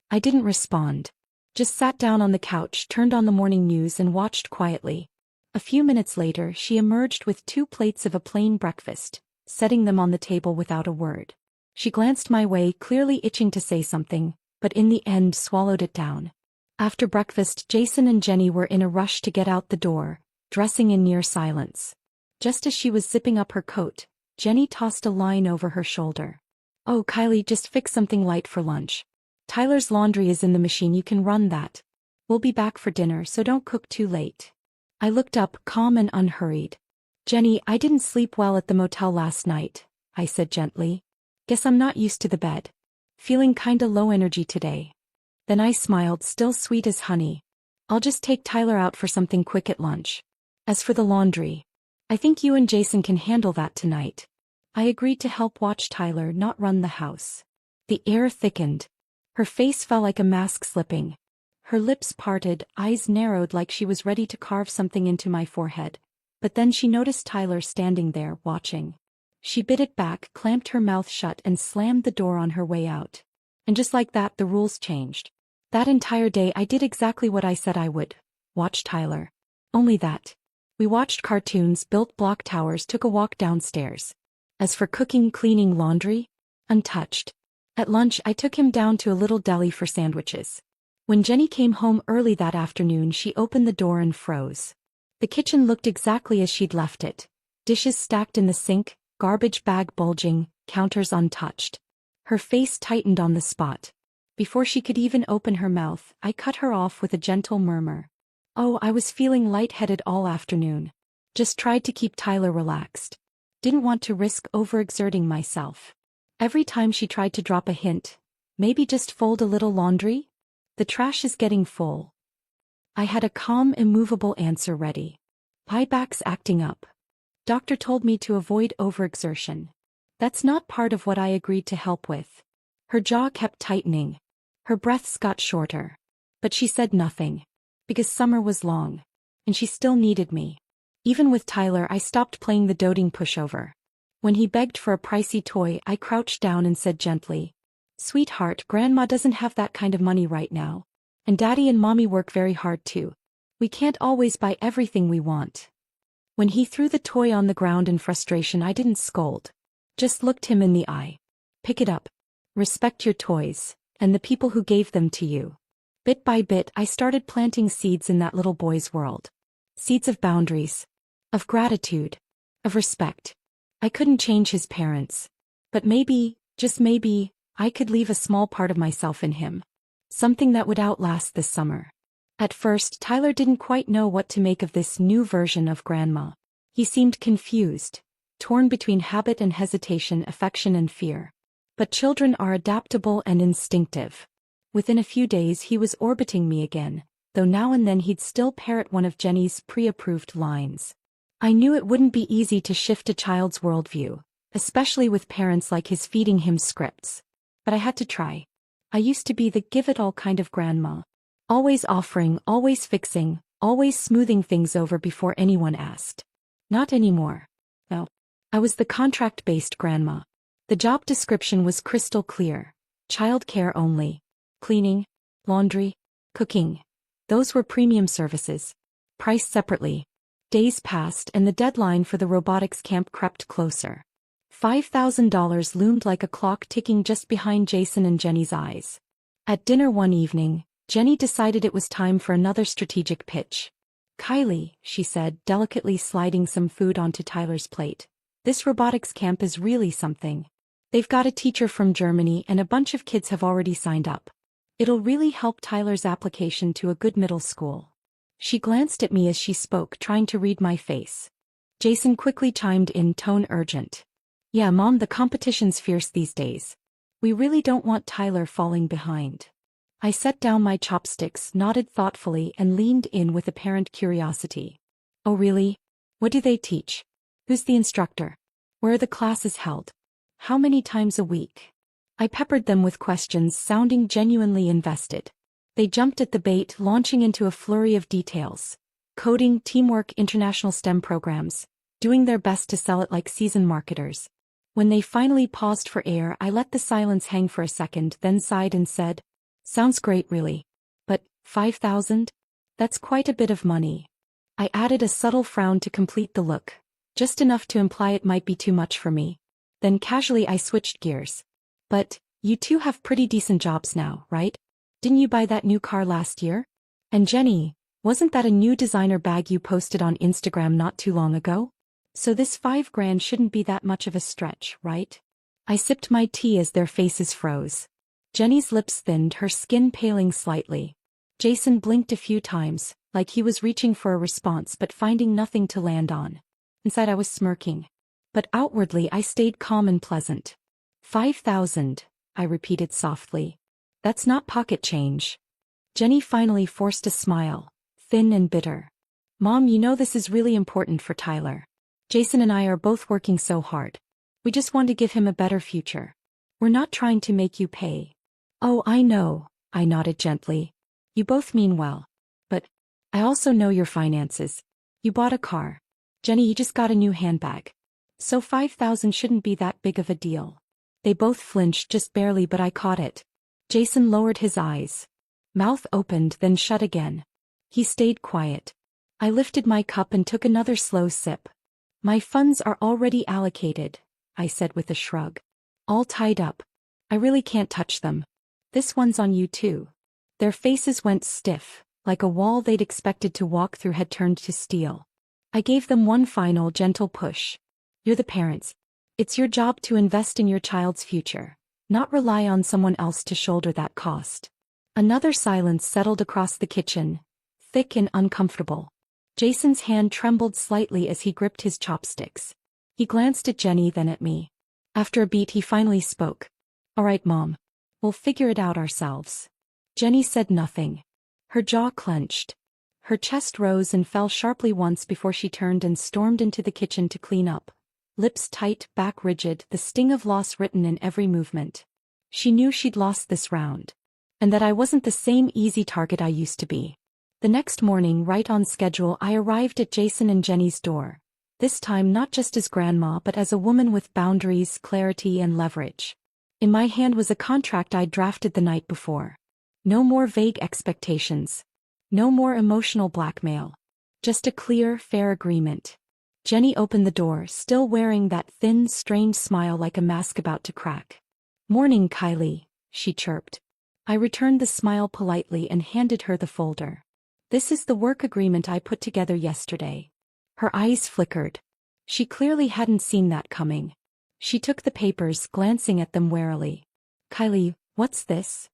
I didn't respond. Just sat down on the couch, turned on the morning news and watched quietly. A few minutes later, she emerged with 2 plates of a plain breakfast, setting them on the table without a word. She glanced my way, clearly itching to say something, but in the end swallowed it down. After breakfast, Jason and Jenny were in a rush to get out the door, dressing in near silence. Just as she was zipping up her coat, Jenny tossed a line over her shoulder. Oh, Kylie, just fix something light for lunch. Tyler's laundry is in the machine, you can run that. We'll be back for dinner, so don't cook too late. I looked up, calm and unhurried. Jenny, I didn't sleep well at the motel last night, I said gently. Guess I'm not used to the bed. Feeling kinda low energy today. Then I smiled, still sweet as honey. I'll just take Tyler out for something quick at lunch. As for the laundry, I think you and Jason can handle that tonight. I agreed to help watch Tyler, not run the house. The air thickened. Her face felt like a mask slipping. Her lips parted, eyes narrowed like she was ready to carve something into my forehead. But then she noticed Tyler standing there, watching. She bit it back, clamped her mouth shut and slammed the door on her way out. And just like that the rules changed. That entire day I did exactly what I said I would. Watch Tyler. Only that. We watched cartoons, built block towers, took a walk downstairs. As for cooking, cleaning, laundry, untouched. At lunch I took him down to a little deli for sandwiches. When Jenny came home early that afternoon she opened the door and froze. The kitchen looked exactly as she'd left it. Dishes stacked in the sink, garbage bag bulging, counters untouched. Her face tightened on the spot. Before she could even open her mouth, I cut her off with a gentle murmur. Oh, I was feeling lightheaded all afternoon. Just tried to keep Tyler relaxed. Didn't want to risk overexerting myself. Every time she tried to drop a hint, maybe just fold a little laundry? The trash is getting full. I had a calm, immovable answer ready. Pieback's acting up. Doctor told me to avoid overexertion. That's not part of what I agreed to help with. Her jaw kept tightening. Her breaths got shorter. But she said nothing. Because summer was long. And she still needed me. Even with Tyler I stopped playing the doting pushover. When he begged for a pricey toy I crouched down and said gently, "Sweetheart, Grandma doesn't have that kind of money right now. And Daddy and Mommy work very hard too. We can't always buy everything we want." When he threw the toy on the ground in frustration I didn't scold. Just looked him in the eye. Pick it up. Respect your toys, and the people who gave them to you. Bit by bit I started planting seeds in that little boy's world. Seeds of boundaries. Of gratitude. Of respect. I couldn't change his parents. But maybe, just maybe, I could leave a small part of myself in him. Something that would outlast this summer. At first Tyler didn't quite know what to make of this new version of Grandma. He seemed confused. Torn between habit and hesitation, affection and fear. But children are adaptable and instinctive. Within a few days he was orbiting me again, though now and then he'd still parrot one of Jenny's pre-approved lines. I knew it wouldn't be easy to shift a child's worldview, especially with parents like his feeding him scripts. But I had to try. I used to be the give-it-all kind of grandma. Always offering, always fixing, always smoothing things over before anyone asked. Not anymore. No. I was the contract-based grandma. The job description was crystal clear. Childcare only. Cleaning, laundry, cooking. Those were premium services. Priced separately. Days passed and the deadline for the robotics camp crept closer. $5,000 loomed like a clock ticking just behind Jason and Jenny's eyes. At dinner one evening, Jenny decided it was time for another strategic pitch. "Kylie," she said, delicately sliding some food onto Tyler's plate. "This robotics camp is really something. They've got a teacher from Germany and a bunch of kids have already signed up. It'll really help Tyler's application to a good middle school." She glanced at me as she spoke, trying to read my face. Jason quickly chimed in, tone urgent. "Yeah, Mom, the competition's fierce these days. We really don't want Tyler falling behind." I set down my chopsticks, nodded thoughtfully, and leaned in with apparent curiosity. "Oh really? What do they teach? Who's the instructor? Where are the classes held? How many times a week?" I peppered them with questions, sounding genuinely invested. They jumped at the bait, launching into a flurry of details. Coding, teamwork, international STEM programs. Doing their best to sell it like seasoned marketers. When they finally paused for air, I let the silence hang for a second, then sighed and said, "Sounds great really. But, 5,000? That's quite a bit of money." I added a subtle frown to complete the look. Just enough to imply it might be too much for me. Then casually I switched gears. "But, you two have pretty decent jobs now, right? Didn't you buy that new car last year? And Jenny, wasn't that a new designer bag you posted on Instagram not too long ago? So this $5,000 shouldn't be that much of a stretch, right?" I sipped my tea as their faces froze. Jenny's lips thinned, her skin paling slightly. Jason blinked a few times, like he was reaching for a response but finding nothing to land on. Inside I was smirking. But outwardly I stayed calm and pleasant. 5,000, I repeated softly. "That's not pocket change." Jenny finally forced a smile, thin and bitter. "Mom, you know this is really important for Tyler. Jason and I are both working so hard. We just want to give him a better future. We're not trying to make you pay." "Oh, I know," I nodded gently. You both mean well. But I also know your finances. You bought a car. Jenny, you just got a new handbag. So 5,000 shouldn't be that big of a deal. They both flinched just barely, but I caught it. Jason lowered his eyes. Mouth opened, then shut again. He stayed quiet. I lifted my cup and took another slow sip. My funds are already allocated, I said with a shrug. All tied up. I really can't touch them. This one's on you too. Their faces went stiff, like a wall they'd expected to walk through had turned to steel. I gave them one final gentle push. You're the parents. It's your job to invest in your child's future, not rely on someone else to shoulder that cost. Another silence settled across the kitchen, thick and uncomfortable. Jason's hand trembled slightly as he gripped his chopsticks. He glanced at Jenny, then at me. After a beat, he finally spoke. All right, Mom. We'll figure it out ourselves. Jenny said nothing. Her jaw clenched. Her chest rose and fell sharply once before she turned and stormed into the kitchen to clean up. Lips tight, back rigid, the sting of loss written in every movement. She knew she'd lost this round. And that I wasn't the same easy target I used to be. The next morning, right on schedule, I arrived at Jason and Jenny's door. This time not just as grandma but as a woman with boundaries, clarity, and leverage. In my hand was a contract I'd drafted the night before. No more vague expectations. No more emotional blackmail. Just a clear, fair agreement. Jenny opened the door, still wearing that thin, strained smile like a mask about to crack. Morning, Kylie, she chirped. I returned the smile politely and handed her the folder. This is the work agreement I put together yesterday. Her eyes flickered. She clearly hadn't seen that coming. She took the papers, glancing at them warily. Kylie, what's this?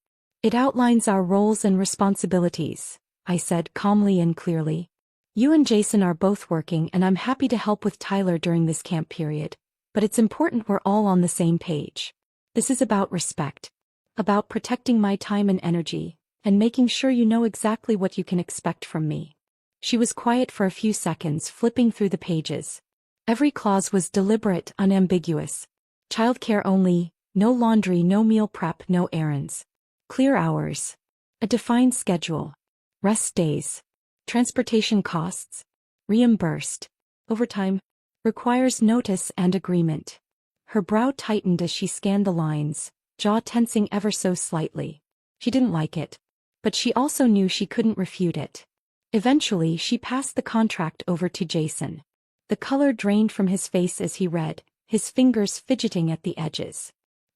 It outlines our roles and responsibilities, I said calmly and clearly. You and Jason are both working and I'm happy to help with Tyler during this camp period, but it's important we're all on the same page. This is about respect. About protecting my time and energy, and making sure you know exactly what you can expect from me. She was quiet for a few seconds, flipping through the pages. Every clause was deliberate, unambiguous. Childcare only, no laundry, no meal prep, no errands. Clear hours. A defined schedule. Rest days. Transportation costs. Reimbursed. Overtime. Requires notice and agreement. Her brow tightened as she scanned the lines, jaw tensing ever so slightly. She didn't like it. But she also knew she couldn't refute it. Eventually, she passed the contract over to Jason. The color drained from his face as he read, his fingers fidgeting at the edges.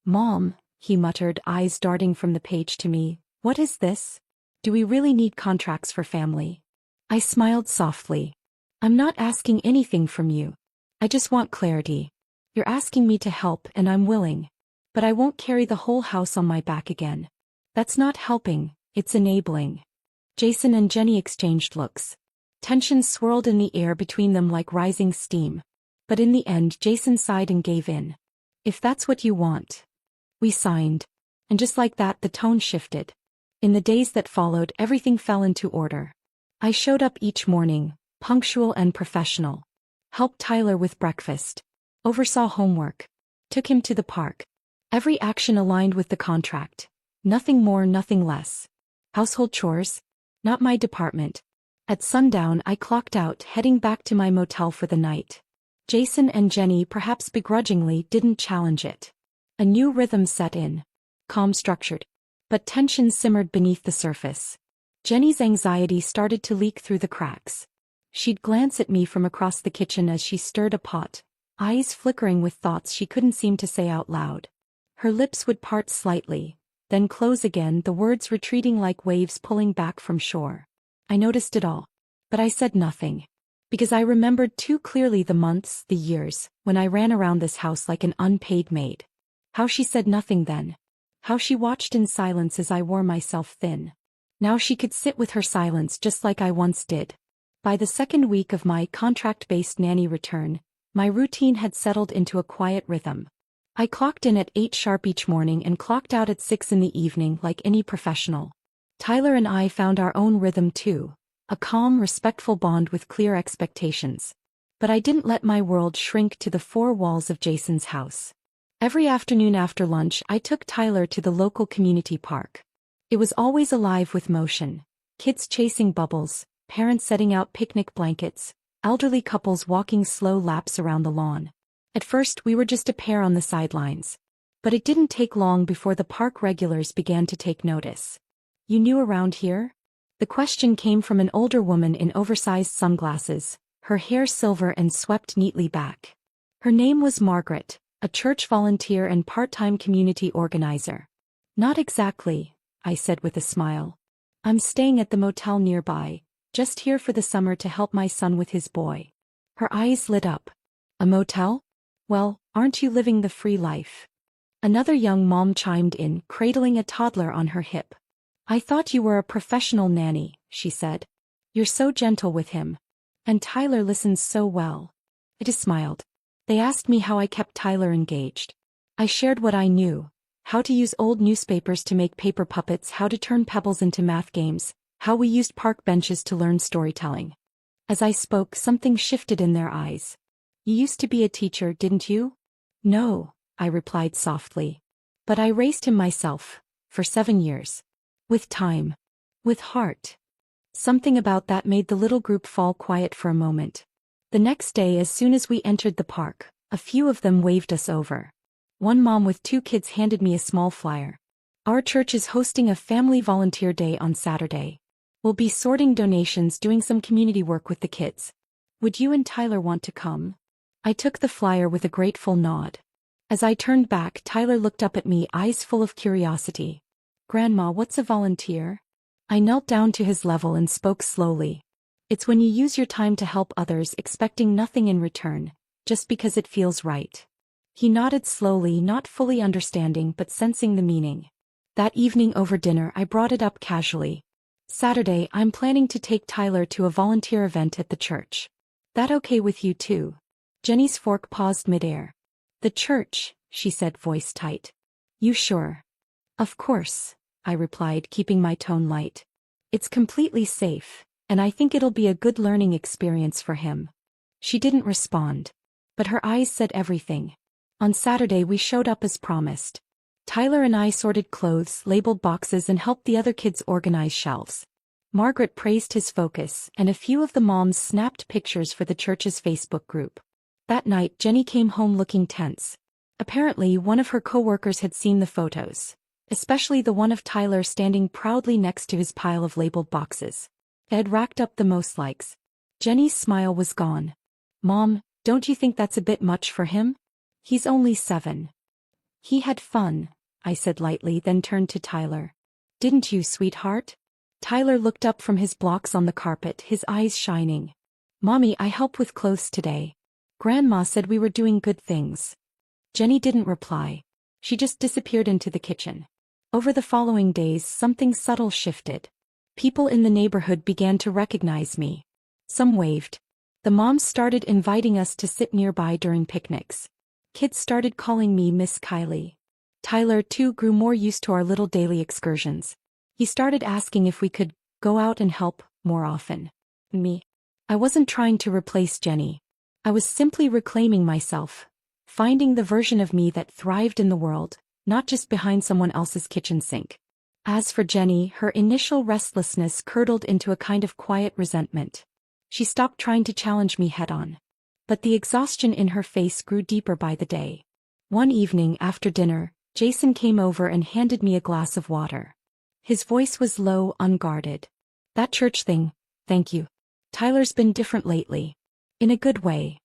Mom, he muttered, eyes darting from the page to me, what is this? Do we really need contracts for family? I smiled softly. I'm not asking anything from you. I just want clarity. You're asking me to help and I'm willing. But I won't carry the whole house on my back again. That's not helping. It's enabling. Jason and Jenny exchanged looks. Tension swirled in the air between them like rising steam. But in the end, Jason sighed and gave in. If that's what you want. We signed. And just like that, the tone shifted. In the days that followed, everything fell into order. I showed up each morning, punctual and professional. Helped Tyler with breakfast. Oversaw homework. Took him to the park. Every action aligned with the contract. Nothing more, nothing less. Household chores? Not my department. At sundown, I clocked out, heading back to my motel for the night. Jason and Jenny, perhaps begrudgingly, didn't challenge it. A new rhythm set in. Calm, structured. But tension simmered beneath the surface. Jenny's anxiety started to leak through the cracks. She'd glance at me from across the kitchen as she stirred a pot, eyes flickering with thoughts she couldn't seem to say out loud. Her lips would part slightly, then close again, the words retreating like waves pulling back from shore. I noticed it all. But I said nothing. Because I remembered too clearly the months, the years, when I ran around this house like an unpaid maid. How she said nothing then. How she watched in silence as I wore myself thin. Now she could sit with her silence just like I once did. By the second week of my contract-based nanny return, my routine had settled into a quiet rhythm. I clocked in at 8 sharp each morning and clocked out at 6 in the evening like any professional. Tyler and I found our own rhythm too, a calm, respectful bond with clear expectations. But I didn't let my world shrink to the 4 walls of Jason's house. Every afternoon after lunch, I took Tyler to the local community park. It was always alive with motion. Kids chasing bubbles, parents setting out picnic blankets, elderly couples walking slow laps around the lawn. At first we were just a pair on the sidelines. But it didn't take long before the park regulars began to take notice. "You new around here?" The question came from an older woman in oversized sunglasses, her hair silver and swept neatly back. Her name was Margaret, a church volunteer and part-time community organizer. "Not exactly," I said with a smile. "I'm staying at the motel nearby, just here for the summer to help my son with his boy." Her eyes lit up. "A motel? Well, aren't you living the free life?" Another young mom chimed in, cradling a toddler on her hip. "I thought you were a professional nanny," she said. "You're so gentle with him. And Tyler listens so well." I just smiled. They asked me how I kept Tyler engaged. I shared what I knew: how to use old newspapers to make paper puppets, how to turn pebbles into math games, how we used park benches to learn storytelling. As I spoke, something shifted in their eyes. "You used to be a teacher, didn't you?" "No," I replied softly. "But I raised him myself, for 7 years. With time. With heart." Something about that made the little group fall quiet for a moment. The next day, as soon as we entered the park, a few of them waved us over. One mom with 2 kids handed me a small flyer. "Our church is hosting a family volunteer day on Saturday. We'll be sorting donations, doing some community work with the kids. Would you and Tyler want to come?" I took the flyer with a grateful nod. As I turned back, Tyler looked up at me, eyes full of curiosity. "Grandma, what's a volunteer?" I knelt down to his level and spoke slowly. "It's when you use your time to help others, expecting nothing in return, just because it feels right." He nodded slowly, not fully understanding but sensing the meaning. That evening over dinner I brought it up casually. "Saturday, I'm planning to take Tyler to a volunteer event at the church. That okay with you too?" Jenny's fork paused midair. "The church," she said, voice tight. "You sure?" "Of course," I replied, keeping my tone light. "It's completely safe, and I think it'll be a good learning experience for him." She didn't respond. But her eyes said everything. On Saturday we showed up as promised. Tyler and I sorted clothes, labeled boxes, and helped the other kids organize shelves. Margaret praised his focus, and a few of the moms snapped pictures for the church's Facebook group. That night, Jenny came home looking tense. Apparently, one of her co-workers had seen the photos, especially the one of Tyler standing proudly next to his pile of labeled boxes. It had racked up the most likes. Jenny's smile was gone. "Mom, don't you think that's a bit much for him? He's only 7. He had fun," I said lightly, then turned to Tyler. "Didn't you, sweetheart?" Tyler looked up from his blocks on the carpet, his eyes shining. "Mommy, I help with clothes today. Grandma said we were doing good things." Jenny didn't reply. She just disappeared into the kitchen. Over the following days, something subtle shifted. People in the neighborhood began to recognize me. Some waved. The moms started inviting us to sit nearby during picnics. Kids started calling me Miss Kylie. Tyler, too, grew more used to our little daily excursions. He started asking if we could go out and help more often. Me. I wasn't trying to replace Jenny. I was simply reclaiming myself, finding the version of me that thrived in the world, not just behind someone else's kitchen sink. As for Jenny, her initial restlessness curdled into a kind of quiet resentment. She stopped trying to challenge me head-on. But the exhaustion in her face grew deeper by the day. One evening after dinner, Jason came over and handed me a glass of water. His voice was low, unguarded. "That church thing, thank you. Tyler's been different lately. In a good way."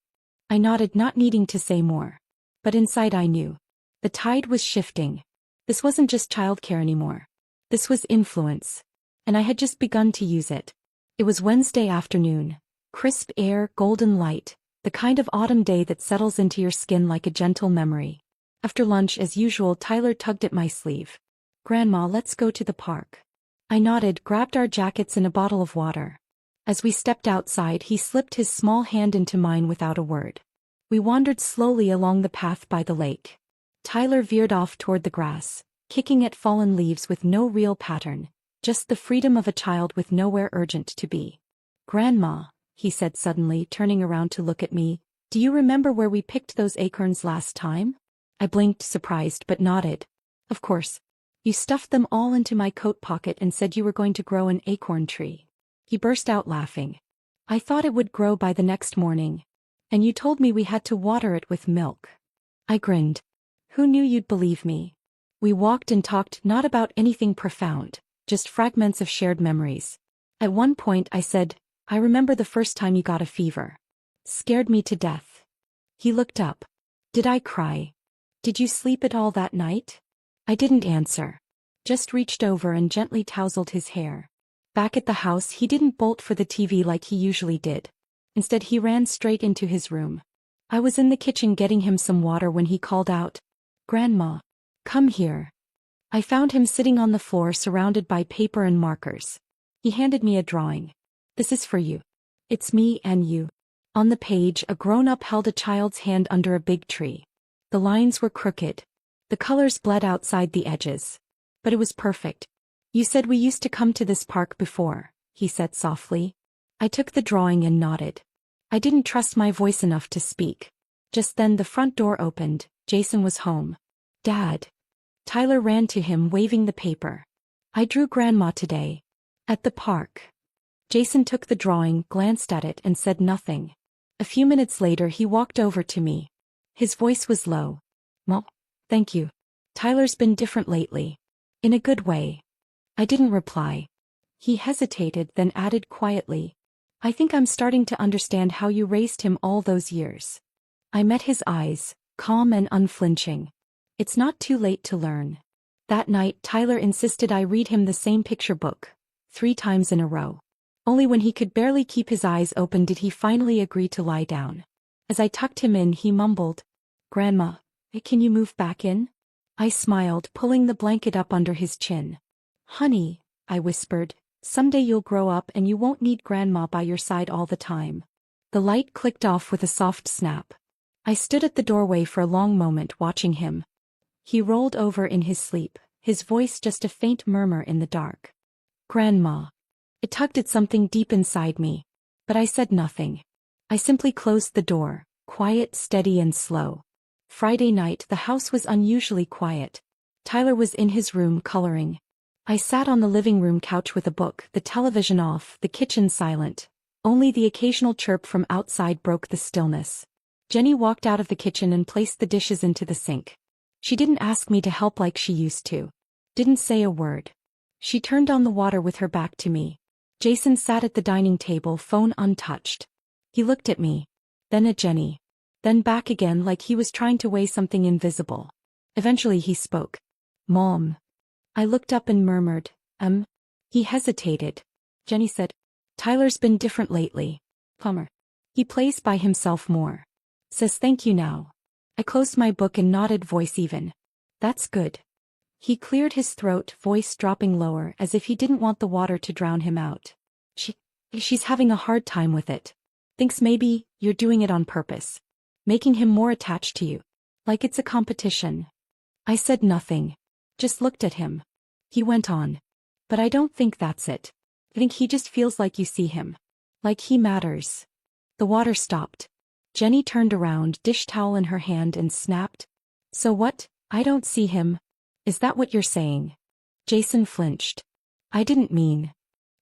I nodded, not needing to say more. But inside I knew. The tide was shifting. This wasn't just childcare anymore. This was influence. And I had just begun to use it. It was Wednesday afternoon. Crisp air, golden light, the kind of autumn day that settles into your skin like a gentle memory. After lunch, as usual, Tyler tugged at my sleeve. "Grandma, let's go to the park." I nodded, grabbed our jackets and a bottle of water. As we stepped outside, he slipped his small hand into mine without a word. We wandered slowly along the path by the lake. Tyler veered off toward the grass, kicking at fallen leaves with no real pattern, just the freedom of a child with nowhere urgent to be. "Grandma," he said suddenly, turning around to look at me, "do you remember where we picked those acorns last time?" I blinked, surprised, but nodded. "Of course. You stuffed them all into my coat pocket and said you were going to grow an acorn tree. He burst out laughing. I thought it would grow by the next morning. And you told me we had to water it with milk. I grinned. Who knew you'd believe me? We walked and talked not about anything profound, just fragments of shared memories. At one point I said, I remember the first time you got a fever. Scared me to death. He looked up. Did I cry? Did you sleep at all that night? I didn't answer. Just reached over and gently tousled his hair. Back at the house he didn't bolt for the TV like he usually did. Instead he ran straight into his room. I was in the kitchen getting him some water when he called out, Grandma, come here. I found him sitting on the floor surrounded by paper and markers. He handed me a drawing. This is for you. It's me and you. On the page a grown-up held a child's hand under a big tree. The lines were crooked. The colors bled outside the edges. But it was perfect. You said we used to come to this park before, he said softly. I took the drawing and nodded. I didn't trust my voice enough to speak. Just then the front door opened. Jason was home. Dad. Tyler ran to him waving the paper. I drew Grandma today. At the park. Jason took the drawing, glanced at it and said nothing. A few minutes later he walked over to me. His voice was low. Mom, thank you. Tyler's been different lately. In a good way. I didn't reply. He hesitated, then added quietly, I think I'm starting to understand how you raised him all those years. I met his eyes, calm and unflinching. It's not too late to learn. That night Tyler insisted I read him the same picture book, 3 times in a row. Only when he could barely keep his eyes open did he finally agree to lie down. As I tucked him in he mumbled, Grandma, can you move back in? I smiled, pulling the blanket up under his chin. Honey, I whispered, someday you'll grow up and you won't need Grandma by your side all the time. The light clicked off with a soft snap. I stood at the doorway for a long moment watching him. He rolled over in his sleep, his voice just a faint murmur in the dark. Grandma. It tugged at something deep inside me. But I said nothing. I simply closed the door, quiet, steady and slow. Friday night the house was unusually quiet. Tyler was in his room coloring. I sat on the living room couch with a book, the television off, the kitchen silent. Only the occasional chirp from outside broke the stillness. Jenny walked out of the kitchen and placed the dishes into the sink. She didn't ask me to help like she used to. Didn't say a word. She turned on the water with her back to me. Jason sat at the dining table, phone untouched. He looked at me. Then at Jenny. Then back again like he was trying to weigh something invisible. Eventually he spoke. Mom. I looked up and murmured, He hesitated. Jenny said, Tyler's been different lately. Plumber. He plays by himself more. Says thank you now. I closed my book and nodded, voice even. That's good. He cleared his throat, voice dropping lower as if he didn't want the water to drown him out. She's having a hard time with it. Thinks maybe you're doing it on purpose. Making him more attached to you. Like it's a competition. I said nothing. Just looked at him. He went on. But I don't think that's it. I think he just feels like you see him. Like he matters. The water stopped. Jenny turned around, dish towel in her hand and snapped. So what? I don't see him. Is that what you're saying? Jason flinched. I didn't mean.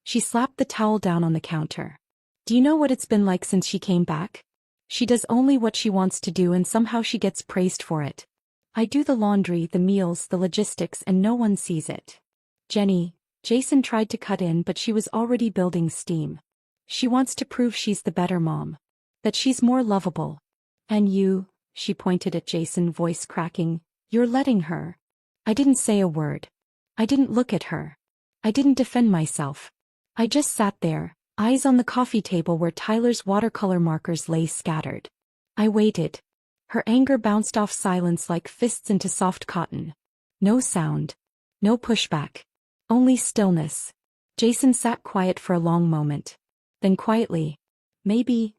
She slapped the towel down on the counter. Do you know what it's been like since she came back? She does only what she wants to do and somehow she gets praised for it. I do the laundry, the meals, the logistics and no one sees it. Jenny, Jason tried to cut in but she was already building steam. She wants to prove she's the better mom. That she's more lovable. And you, she pointed at Jason, voice cracking, you're letting her. I didn't say a word. I didn't look at her. I didn't defend myself. I just sat there, eyes on the coffee table where Tyler's watercolor markers lay scattered. I waited. Her anger bounced off silence like fists into soft cotton. No sound. No pushback. Only stillness. Jason sat quiet for a long moment. Then quietly, maybe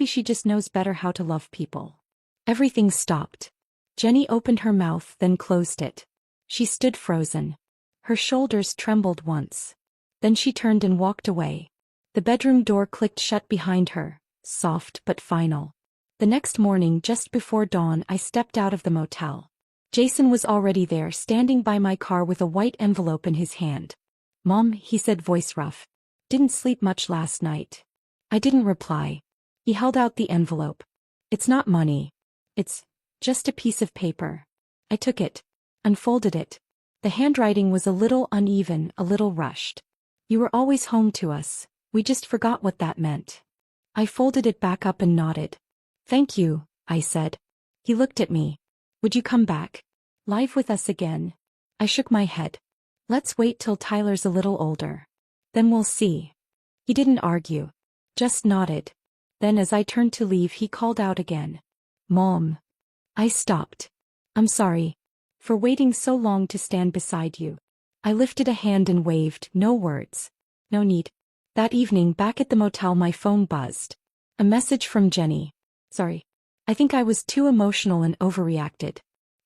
she just knows better how to love people. Everything stopped. Jenny opened her mouth then closed it. She stood frozen. Her shoulders trembled once. Then she turned and walked away. The bedroom door clicked shut behind her, soft but final. The next morning just before dawn I stepped out of the motel. Jason was already there, standing by my car with a white envelope in his hand. "Mom," he said, voice rough. "Didn't sleep much last night." I didn't reply. He held out the envelope. "It's not money. It's just a piece of paper." I took it, unfolded it. The handwriting was a little uneven, a little rushed. "You were always home to us. We just forgot what that meant." I folded it back up and nodded. "Thank you," I said. He looked at me. "Would you come back? Live with us again?" I shook my head. "Let's wait till Tyler's a little older. Then we'll see." He didn't argue. Just nodded. Then as I turned to leave, he called out again. "Mom." I stopped. "I'm sorry. For waiting so long to stand beside you." I lifted a hand and waved, no words. No need. That evening, back at the motel, my phone buzzed. A message from Jenny. "Sorry. I think I was too emotional and overreacted.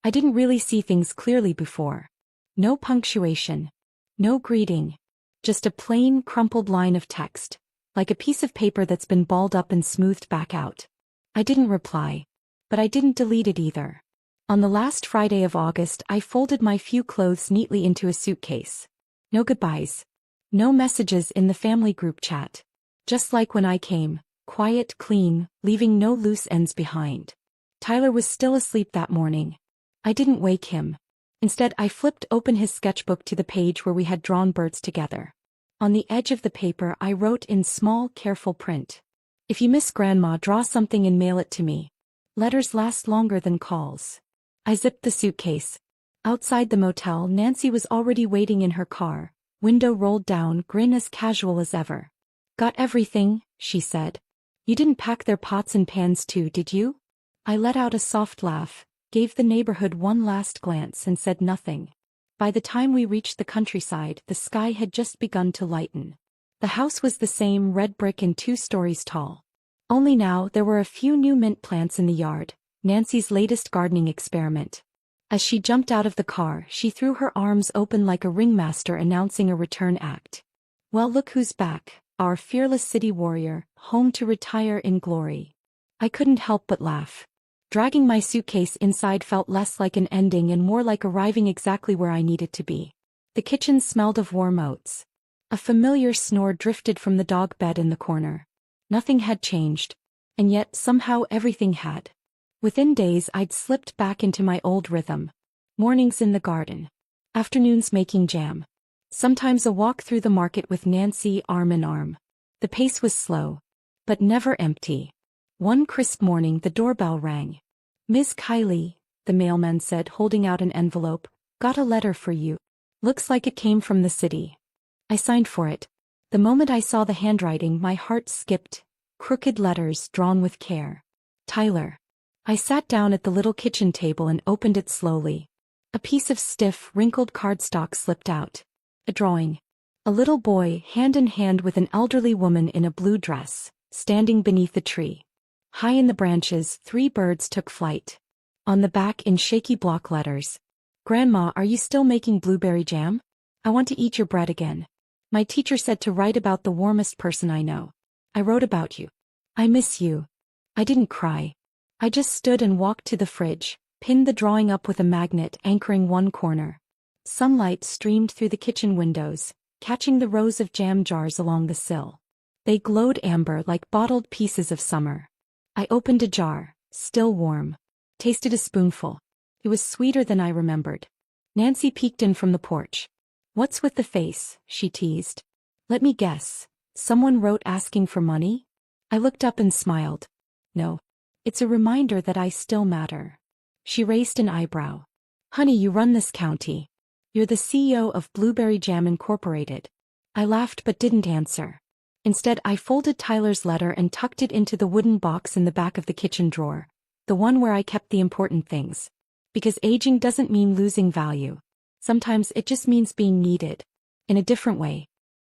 I didn't really see things clearly before." No punctuation. No greeting. Just a plain, crumpled line of text, like a piece of paper that's been balled up and smoothed back out. I didn't reply. But I didn't delete it either. On the last Friday of August, I folded my few clothes neatly into a suitcase. No goodbyes. No messages in the family group chat. Just like when I came, quiet, clean, leaving no loose ends behind. Tyler was still asleep that morning. I didn't wake him. Instead, I flipped open his sketchbook to the page where we had drawn birds together. On the edge of the paper, I wrote in small, careful print, "If you miss Grandma, draw something and mail it to me. Letters last longer than calls." I zipped the suitcase. Outside the motel, Nancy was already waiting in her car, window rolled down, grin as casual as ever. "Got everything," she said. "You didn't pack their pots and pans too, did you?" I let out a soft laugh, gave the neighborhood one last glance and said nothing. By the time we reached the countryside, the sky had just begun to lighten. The house was the same, red brick and 2 stories tall. Only now there were a few new mint plants in the yard, Nancy's latest gardening experiment. As she jumped out of the car, she threw her arms open like a ringmaster announcing a return act. "Well, look who's back, our fearless city warrior, home to retire in glory." I couldn't help but laugh. Dragging my suitcase inside felt less like an ending and more like arriving exactly where I needed to be. The kitchen smelled of warm oats. A familiar snore drifted from the dog bed in the corner. Nothing had changed. And yet, somehow, everything had. Within days, I'd slipped back into my old rhythm. Mornings in the garden. Afternoons making jam. Sometimes a walk through the market with Nancy, arm in arm. The pace was slow. But never empty. One crisp morning, the doorbell rang. "Ms. Kiley," the mailman said, holding out an envelope, "got a letter for you. Looks like it came from the city." I signed for it. The moment I saw the handwriting, my heart skipped. Crooked letters drawn with care. Tyler. I sat down at the little kitchen table and opened it slowly. A piece of stiff, wrinkled cardstock slipped out. A drawing. A little boy, hand in hand with an elderly woman in a blue dress, standing beneath a tree. High in the branches, 3 birds took flight. On the back, in shaky block letters, "Grandma, are you still making blueberry jam? I want to eat your bread again. My teacher said to write about the warmest person I know. I wrote about you. I miss you." I didn't cry. I just stood and walked to the fridge, pinned the drawing up with a magnet anchoring one corner. Sunlight streamed through the kitchen windows, catching the rows of jam jars along the sill. They glowed amber like bottled pieces of summer. I opened a jar, still warm. Tasted a spoonful. It was sweeter than I remembered. Nancy peeked in from the porch. "What's with the face?" she teased. "Let me guess. Someone wrote asking for money?" I looked up and smiled. "No. It's a reminder that I still matter." She raised an eyebrow. "Honey, you run this county. You're the CEO of Blueberry Jam Incorporated." I laughed but didn't answer. Instead, I folded Tyler's letter and tucked it into the wooden box in the back of the kitchen drawer, the one where I kept the important things. Because aging doesn't mean losing value. Sometimes it just means being needed. In a different way.